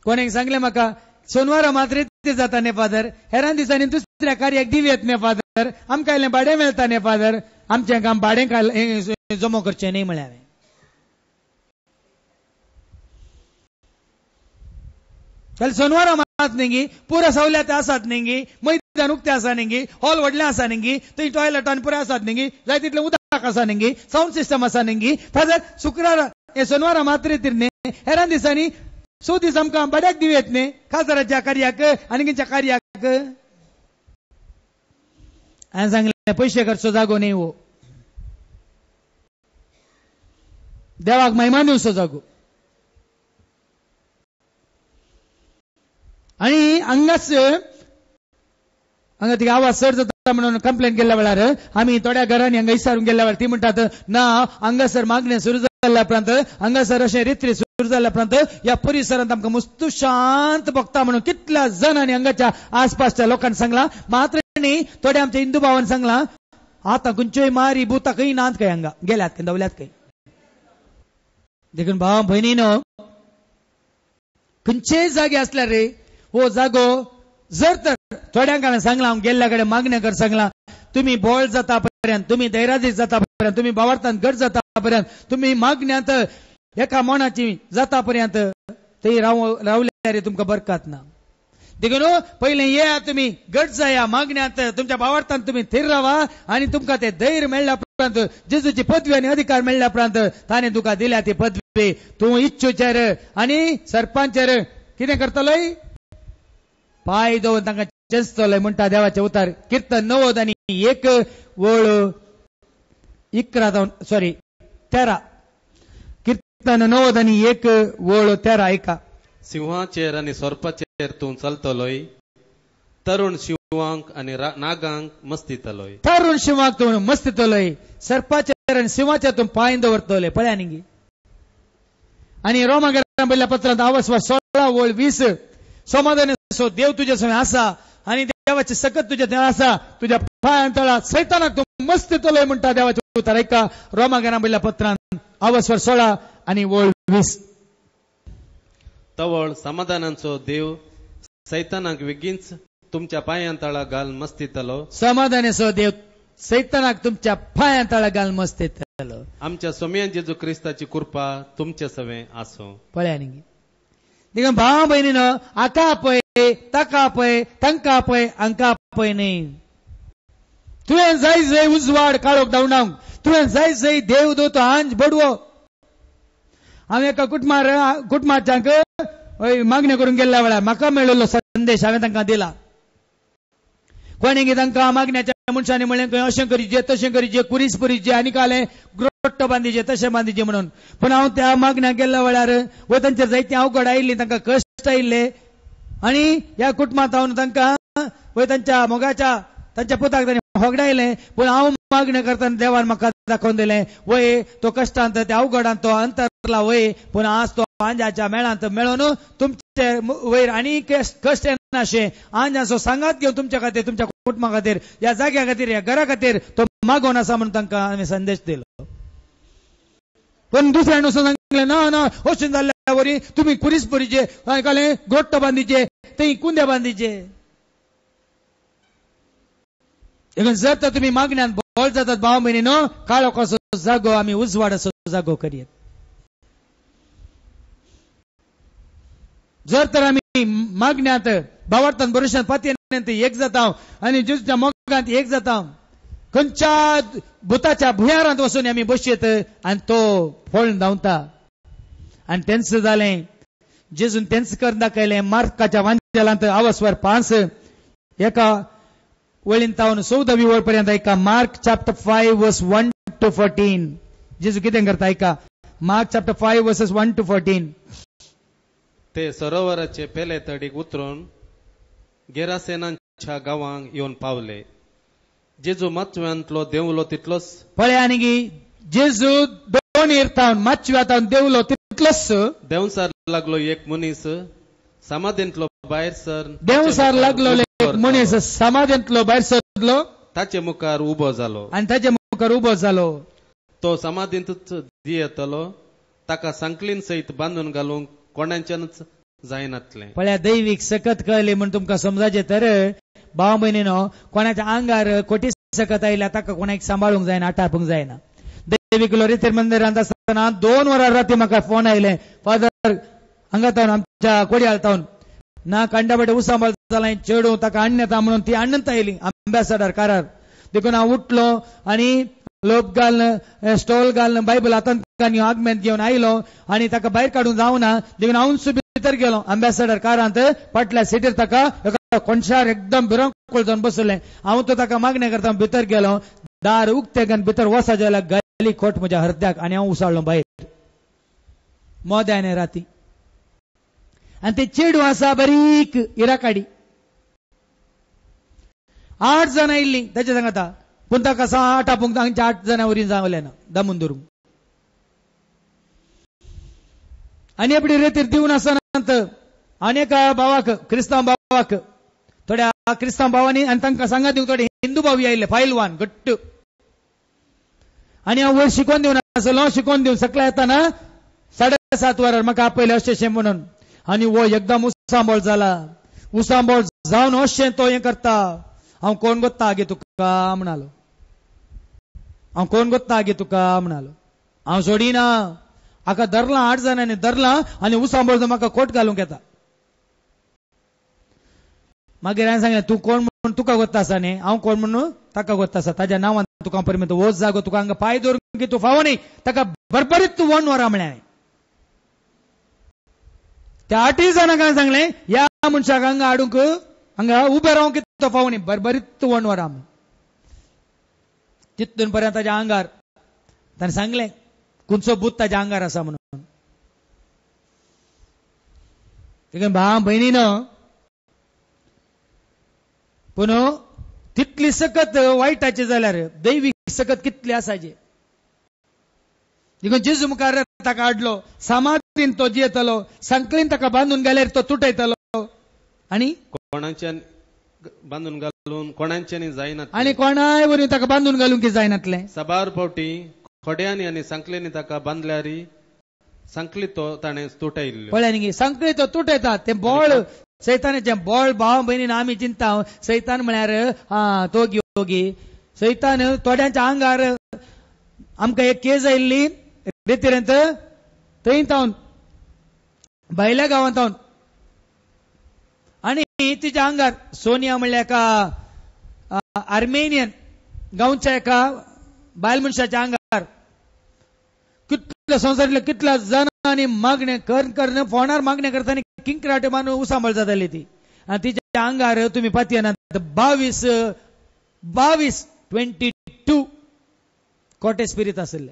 कोणेक सांगले म्हाका सोनवारा मात्र इतके जाता न्ही फादर, हेरां दिसांनी दुसऱ्या कार्याक दिवेत न्ही फादर, आमकां इल्लें भाडें मेळटा न्ही फादर, आमचें काम भाडें जमो करचें न्ही म्हळ्यार. काल सोनवारा मात न्ही पुरा सवलत आसात न्ही, मैदान उक्ते आसा न्ही, हॉल व्हडले आसा न्ही, थंय टॉयलेटान पुरे आसात न्ही, जाय तितलें उदक आसा न्ही, साऊंड सिस्टम आसा न्ही. फादर शुक्रार हे सोनवारा मात्र येतील न्ही, हेरां दिसांनी सो दीस आमकां भाड्याक दिवेत न्ही, खासदाराच्या कार्याक आनी खंयच्या कार्याक. हांवें सांगलें पयशे खर्चो जागो न्ही हो, देवाक महिमा दिवचो जागो. आणि हांगाच हांगा ती आवाज चड जाता म्हणून कंप्लेंट केल्या वेळार आमी थोड्या घरांनी हांगा विचारून गेल्या वेळार ती म्हणटात ना हांगासर मागणें सुरू जाल्ल्या उपरांत, हांगासर अशें रित्री सुरू जाल्ल्या उपरांत ह्या परिसरांत आमकां मस्त शांत भोगता म्हणून कितल्या जाणांनी हांगाच्या आसपासच्या लोकांनी सांगलां. मात्र न्ही थोड्या आमच्या हिंदू भावान सांगलां आतां खंयच्योय मारी बुतां खंय नात खंय, हांगा गेल्यात खंय दवल्यात खंय. देखून भावा भयणीनो खंयचेय जागे आसल्यार रे हो जागो जर तर थोड्यांक हांवें सांगलां, हांव गेल्ल्या कडेन मागण्या कर सांगलां, तुम्ही बोळ जाता पर्यंत, तुम्ही दैराजीत जाता पर्यंत, तुम्ही भावार्थांत घट जाता पर्यंत, तुम्ही मागण्यांत एका मोनाची जाता पर्यंत थंय रावल्यार तुमकां बरकत ना. देखून पयलें येया तुम्ही घट जाया मागण्यांत, तुमच्या भावार्थांत तुम्ही थीर रावा आणि तुमकां ते धैर्य मेळ्ळ्या उपरांत जेजूची पदवी आनी अधिकार मेळ्ळ्या उपरांत ताणें तुका दिल्या ती पदवी तूं इच्छूचेर आनी सरपंचाचेर कितें करतलोय पाय दवरून तांकां चेंचतलोय म्हणटा देवाचे उतार. कीर्तन 90 आनी 1 वळ 13. कीर्तन 90 आनी 1 वळ 13 ऐका. सिंहाचेर आनी सोरपाचेर तूं चलतलोय, तरुण शिवांक आनी नागांक मस्तितलोय. तरुण शिवांक तूं मस्तितलोय, सर्पाचेर आनी सिंहाचेर तूं पांय दवरतलोय. पळया न्ही. आनी रोमागेरां बरयल्ल्या पत्रांत आवाज 16 वळ 20 समाधान सो देव तुजे सगळें आसा आनी देवाची सकत तुजे थंय आसा, तुज्या पांयां तळा सैतानाक तूं मस्तितलोय म्हणटा देवाचे उतार. ऐका रोमागेरां बरयल्ल्या पत्रांत आवाज 16 आनी वळ 20. तवळ समाधानाचो देव सैतानाक बेगीनच तुमच्या पांयां तळा घाल मस्तितलो. समाधानाचो देव सैतानाक तुमच्या पांयां तळा घाल मस्तितलो. आमच्या स्वामी जेजू क्रिस्ताची कृपा तुमचे सवे आसो. पळया न्ही. देखून भावा भयणीनो आका पळय, ताका पळय, तांकां पळय, हांकां पळय न्ही. तुवें जाय जंय उजवाड काळोख धांवडावंक, तुवें जाय जंय देव दोतो आंज बडवो. हांवें एका कुटुंबाच्यांक मागणी करून गेल्ल्या वेळार म्हाका मेळिल्लो संदेश हांवें तांकां दिला. कोणें तांकां मागण्याच्या मनशांनी म्हणलें अशें करीचे तशें करीचे, कुरीस परीचे आनी काले ग्रोट्ट बांदीचे तशें बांदीचे म्हणून. पण हांव त्या मागण्याक गेल्ल्या वेळार वय तांचेर जायती अवघड आयिल्ली, तांकां कश्ट आयिल्ले आनी ह्या कुटुंबांत हांव तांकां वय तांच्या मोगाच्या तांच्या पुताक तांणी होगडायलें. पूण हांव मागणी करतना देवान म्हाका दाखोवन दिलें वय तो कश्टांत त्या अवघडांत तो अंतरला वय, पूण आज तो आंजाच्या मेळांत मेळोन तुमचे वयर आनी कश्ट येनाशे आंजाचो सांगात घेवन तुमच्या खातीर, तुमच्या कुटुंबा खातीर, ह्या जाग्या खातीर, ह्या घरा खातीर तो मागोवन आसा म्हणून तांकां हांवें संदेश दिलो. पण दुसऱ्यान वचून सांगलें ना ना अशें जाल्ल्या वरी तुमी कुरीस परीचे काले गोट्ट बांदीचे थंय कुंदे बांदीचे. देखून जर तर तुम्ही मागण्यान बोळ जातात भाव भयणीनो, काळोख असो जागो आमी उजवाड असो जागो करयेत. जर तर आमी मागण्यात भावार्थान भरोशान पातयेंत एक जाता आनी जेजूच्या मोगांत एक जाता, खंयच्या भुताच्या भुंयारांत वचून आमी बसयेत आनी तो फोळून धांवता. आनी तेंच जालें, जेजून तेंच करून दाखयलें. मार्काच्या वांजेलांत आवाज 5 एका वळीन तावन 14वी वळ पर्यंत ऐका. मार्क चॅप्टर 5 वर्स 1 to 14. जेजू कितें करता ऐका. Mark chapter 5 versus 1 to 14. ते सरोवराचे पेले तडीक उतरून गेरासेनांच्या गावांक येवन पावले. जेजू माचव्यांतलो देवलो तितलोच पळय आनी जेजू दोन इर्तावन माचव्यातावन देवलो तितलोच देंवसार लागलो एक मनीस समाधींतलो भायर सर देंवसार लागलो एक मनीस समाधींतलो भायर सरलो ताचे मुखार उबो जालो आनी ताचे मुखार उबो जालो. तो समाधींतच जियेतलो ताका संकलीन सयत बांदून घालूंक कोणाच्यानच जायनातले. पळया दैवीक सकत कळली म्हण तुमकां समजाचे तर भाव भयणीनो कोणाच्या आंगार कोटी सकत आयल्या ताका कोणाक सांबाळूंक जायना आटापूंक जायना. दैवीक लोरेतेर मंदिरांत आसतना 2 वरां राती म्हाका फोन आयले फादर हांगातावन आमच्या कोडयाळतावन ना कांडाबडे उसांबाळ जाला चेडू ताका आणता म्हणून ती आणत आयली अंबॅसडर कारार. देखून हांव उठलो आनी लोप घालन स्टॉल घालन बायबल हातांत आग्मेंत घेवन आयलो आनी ताका भायर काडूंक जावना. देखून हांव भितर गेलो अंबॅसडर कारांत फाटल्या सिटीर ताका कोणशार एकदम भिरांकूळ जावन बसले. हांव तो ताका मागणे करता भितर गेलो दार उक्ते घेवन भितर वसा जाल्यार गाली खोट म्हज्या हृदयाक आनी हांव उसाळलो भायर मोद्याने राती. आनी ते चेडू आसा बारीक इराकाडी 8 जाणां आयिल्लीं ताचे सांगता पूण ताका आटापूंक तांच्या 8 जाणां वरी जावले ना दामून धरूंक. आनी एपडी रेतीर दिवन आसतना अनेक भावाक क्रिस्तांव भावाक थोड्या क्रिस्तांव भावांनी आनी तांकां सांगा दिवंक थोडे हिंदू भावी आयिल्ले फायलवान घट्ट. आनी हांव वयर शिकोवन दिवन आसलो शिकोवन दिवन सकल्या येताना 7:30 वरार म्हाका आपयलें अशें म्हणून. आनी वो एकदम उसांबोळ जाला. उसांबोळ जावन अशें तो हें करता. हांव कोण गोत्ता आगे तुका म्हणालो. हांव कोण गोत्ता आगे तुका म्हणालो. हांव सोडिना हाका धरलां 8 जाणांनी धरलां आनी उसांबोळ म्हाका खोट घालूंक येता. मागीर हांवें सांगलें तूं कोण म्हणून तुका गोत्ता आसा न्ही हांव कोण म्हणून ताका गोत्ता आसा ताज्या नांवान तुका परमित वच जागो तुका हांगा पांय दवरूंक की तूं फावो न्ही ताका बरबरीत तूं 1 वरां म्हळें. त्या 8 जाणांक हांवें सांगलें ह्या मनशाक हांगा हाडूंक हांगा उबे रावंक तो फावो न्ही बरबरीत 1 वरां. तितून पर्यंत ताच्या आंगार ताणें सांगलें खंयचो भूत ताच्या आंगार आसा म्हणून. देखून भाव भयणीनो पूण तितली सकत वायटाची जाल्यार दैवीक सकत कितली आसाची. देखून जेजू मुखार ताका हाडलो समाधीन तो जियेतलो संकलीन ताका बांदून घाल्यार तो तुटयतलो आनी कोणाच्यान बांदून घालून कोणाच्यानी जायना आनी कोणाय वरून ताका बांदून घालूंक जायनातलें. सबार फावटी खोड्यांनी आनी संकलेनी ताका बांदल्यार संकली तो ताणें तुटयल्लो. पळय न्ही संकली तो तुटयता तें बळ सैतानाचें बळ भाव भयणीन आमी चिंता सैतान म्हळ्यार तो योगी सैतान थोड्यांच्या आंगार आमकां एक केस आयिल्ली रेतीरेंत थंय तावन भायल्या गांवांत तावन आनी तिच्या आंगार सोनिया म्हणल्या एका आर्मेनियन गांवच्या एका बायल मनशाच्या आंगार कितल्या संवसारांतल्या कितल्या जाणांनी मागणे करन फोनार मागणे करता किंकराटे मानून उसांबळ जाताली ती. आनी तिच्या आंगार तुमी पातयेना 22 कोटे स्पिरीत आसले.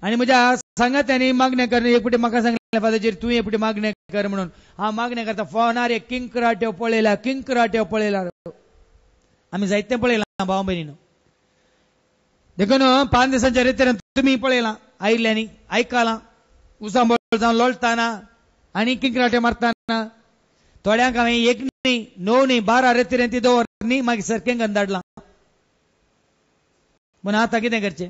आनी म्हज्या सांगात्यांनी मागणे कर एकपटी म्हाका सांगलें फादर तूं एकपटी मागणे कर म्हणून हांव मागणे करता फोनार एक किंकराट्यो पळयल्या आमी जायते पळयलां भाव भयणीनो. देखून 5 दिसांच्या रेतीर तुमी पळयलां आयिल्ल्यांनी आयकलां उसांबळ जावन लोळटाना आनी किंकराटे मारतना थोड्यांक हांवें 1 न्ही 9 न्ही 12 रेतीर ती दवर न्ही मागीर सरकेंगन धाडलां. पूण आतां कितें करचें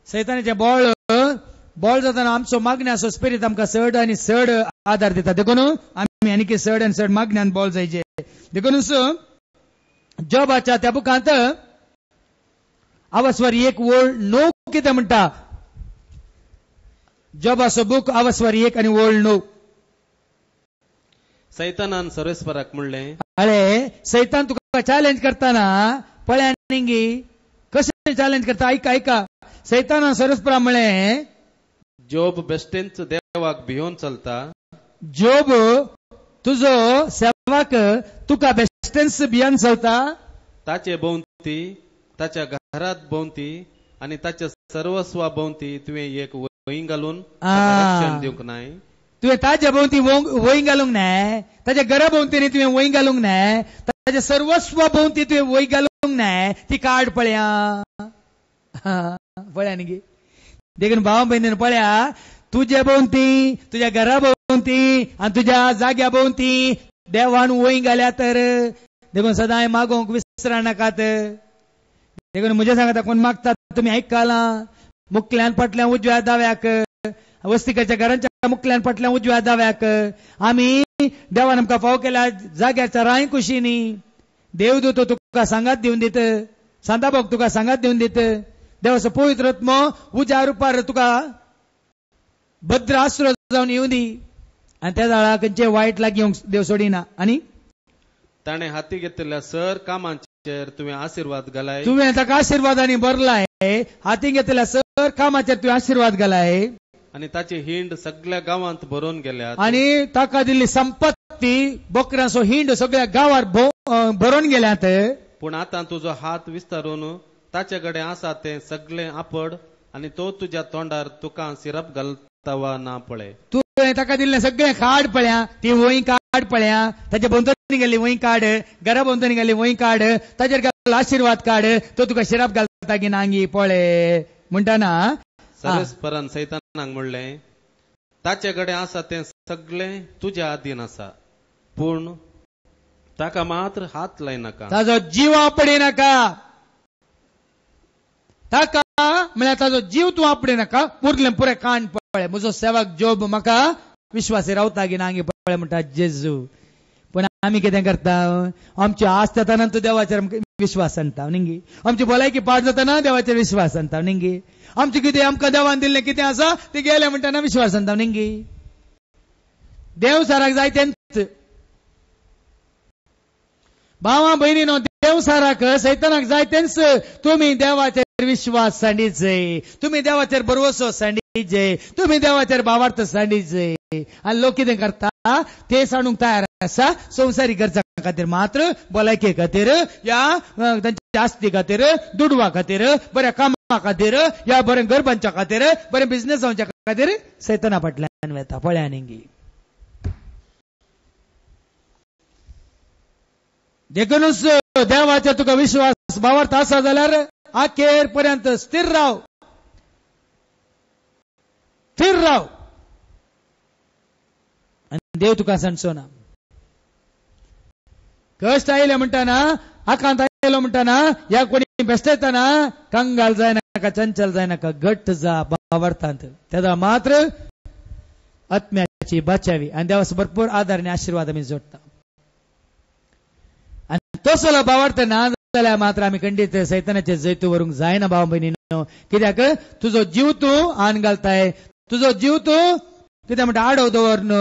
सैतानाचें बळ जाताना आमचो मागण्याचो स्पिरीत आमकां चड आनी चड आदार दिता. देखून आमी आनी चड आनी चड मागण्यान बळ जायचे. देखून जॉबाच्या त्या बुकांत अवस्वर 1 वळ 9 कितें म्हणटा जॉबाचो बूक अवस्वर 1 आनी वळ 9. सैतानान सर्वेस्पराक म्हणलें अरे सैतान तुका चॅलेंज करताना पळय न्ही कशें चॅलेंज करता ऐका सैतानान सर्वेस्परा म्हणलें जोब बेश्टेंच देवाक भिवून चलता. जोब तुजो सेवक तुका बेश्टेंच भियान चलता. ताचे भोंवती ताच्या घरात भोंवती आनी ताच्या सर्वस्वा भोंवती तुवें एक वही घालून रक्षण दिवंक नाय तुवें ताज्या भोंवती वय घालूंक नाय, ताज्या घरा भोंवतणी तुवें वय घालूंक नाय, ताज्या सर्वस्व भोंवती तुवें वय घालूंक नाय, ती काड पळया. पळया न्ही देखून भाव बहिणीन पळया, तुझ्या भोंवती, तुझ्या घरा भोंवती आनी तुज्या जाग्या भोंवती देवान वय घाल्या तर देखून सदांय मागोवंक विसरा नाकात. देखून म्हज्या सांगता कोण मागतात तुम्ही आयकला, मुखल्यान फाटल्या उजव्या दाव्याक, वस्तिकाच्या घरांच्या मुखल्यान फाटल्या उजव्या दाव्याक आम्ही देवान आमकां फाव केल्या जाग्याच्या राय कुशीनी. देवदूत तुका सांगात दिवन दित, सांताभोग तुका सांगात दिवन दित, देवाचो पवित्र आत्मो उज्या रुपार तुका भद्र आश्रो जावन येऊन दी आनी त्या जाळा खंयचे वायट लागी देव सोडिना. आनी ताणे हाती घेतलेल्या सर कामांचेर तुवें आशीर्वाद घालाय. तुवें ताका आशीर्वादांनी भरलाय, हाती घेतलेल्या सर कामाचेर तुवें आशीर्वाद घालाय. आणि ताची हिंड सगळ्या गावांत भरून गेल्या. आणि ताका दिल्ली संपत्ती बोकरांचो हिंड सगळ्या गावार भरून गेल्यात. पूण आतां तुजो हात विस्तारून ताचे कडेन आसा तें सगळें आपड आनी तो तुज्या तोंडार तुका सिरप घालता वा ना पळय. तुवें ताका दिल्लें सगळें खाड पळया, ती वय काड पळया, ताच्या भोंवतणी गेल्ली वय काड, घरा भोंवतणी गेल्ली वय काड, ताचेर घाल आशीर्वाद काड, तो तुका शिराप घालता की नांगी पळय म्हणटाना सर्वेस्परान सैतानाक म्हणलें, ताचे कडेन आसा तें सगळें तुज्या आधीन आसा, पूण ताका मात्र हात लायनाका, ताजो जीव आपडे नाका. ताका म्हळ्यार ताजो जीव तूं आपडे नाका, उरलें पुरें काण पळय. म्हजो सेवक जोब म्हाका विश्वासी रावता की नांगी पळय म्हणटा जेजू. पण आमी कितें करता, आमची आस्त जाताना तूं देवाचेर विश्वास आणटा न्ही, आमची भलायकी पाड जाताना देवाचेर विश्वास आणता न्ही, आमचे कितें आमकां देवान दिल्लें कितें आसा तें गेलें म्हणटाना विश्वास आणता न्ही. देव साराक जाय तेंच भावा भयणीनो, देव साराक सैतानाक जाय तेंच तुमी देवाचेर विश्वास सांडीचे, तुमी देवाचेर भरवसो सांडीचे, तुमी देवाचेर भावार्थ सांडीचे. आनी लोक कितें करता ते सांडूंक तयार आसा संवसारी गरजा खातीर, मात्र भलायके खातीर, या तांच्या आस्ती खातीर, दुडवा खातीर, बऱ्या कामा खातीर, या बरें घर बांदच्या खातीर, बरें बिझनेस जावच्या खातीर सैताना फाटल्यान वेता. पळया न्ही देखूनच देवाचेर तुका विश्वास भावार्थ आसा जाल्यार आखेर पर्यंत स्थिर राव, स्थिर राव, आनी देव तुका सांडचो ना. कष्ट आयले म्हणटाना, आकांत आयलो म्हणटाना, या कोणी बेस्टयताना कंगाल जाय नाका, चंचल जाय नाका, घट्ट जा भावार्थांत. तेदा मात्र आत्म्याची बाचावी आनी देवाचो भरपूर आदार आनी आशीर्वाद आमी जोडटा. आनी तसलो भावार्थ ना जाल्यार मात्र आमी खंडीत सैतानाचे जैतू व्हरूंक जायना भाव भयणीनो. कित्याक तुजो जीव तूं आन घालताय, तुजो जीव तूं कितें म्हणटा आडव दवरन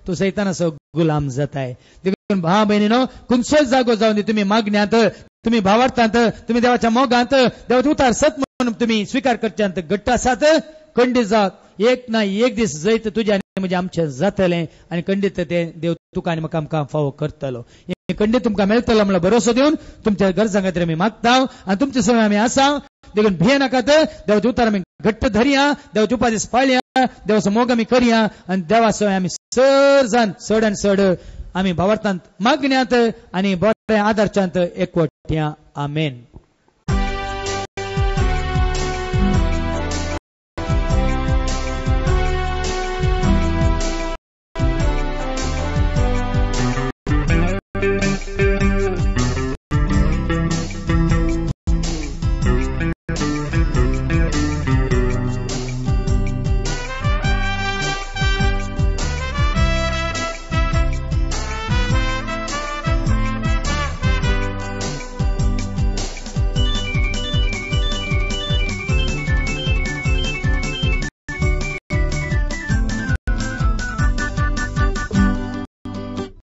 तूं सैतानाचो गुलाम जाताय. देखून भाव भयणीनो, खंयचोय जागो जावन तुमी मागण्यांत, तुमी भावार्थांत, तुमी देवाच्या मोगांत, देवाचो उतार सत म्हणून तुमी स्विकार करच्यांत घट्ट आसात, खंडीत जात. एक ना एक दीस जैत तुज्या आनी म्हजें आमचें जातलें आनी खंडीत तें देव तुका आनी म्हाका आमकां फावो करतलो. खंडीत तुमकां मेळटलो म्हणलो भरोसो दिवन तुमच्या गरजां खातीर आमी मागता आनी तुमचे सवय आमी आसा. देखून भिये नाकात, देवाचो उतार आमी घट्ट धरया, देवाचे उपादीस पाळया, देवाचो मोग आमी करया आनी देवा सवय आमी सर जावन चड आनी चड आमी भावार्थांत मागण्यांत आनी बऱ्या आदारच्यांत एकवट या. आमेन.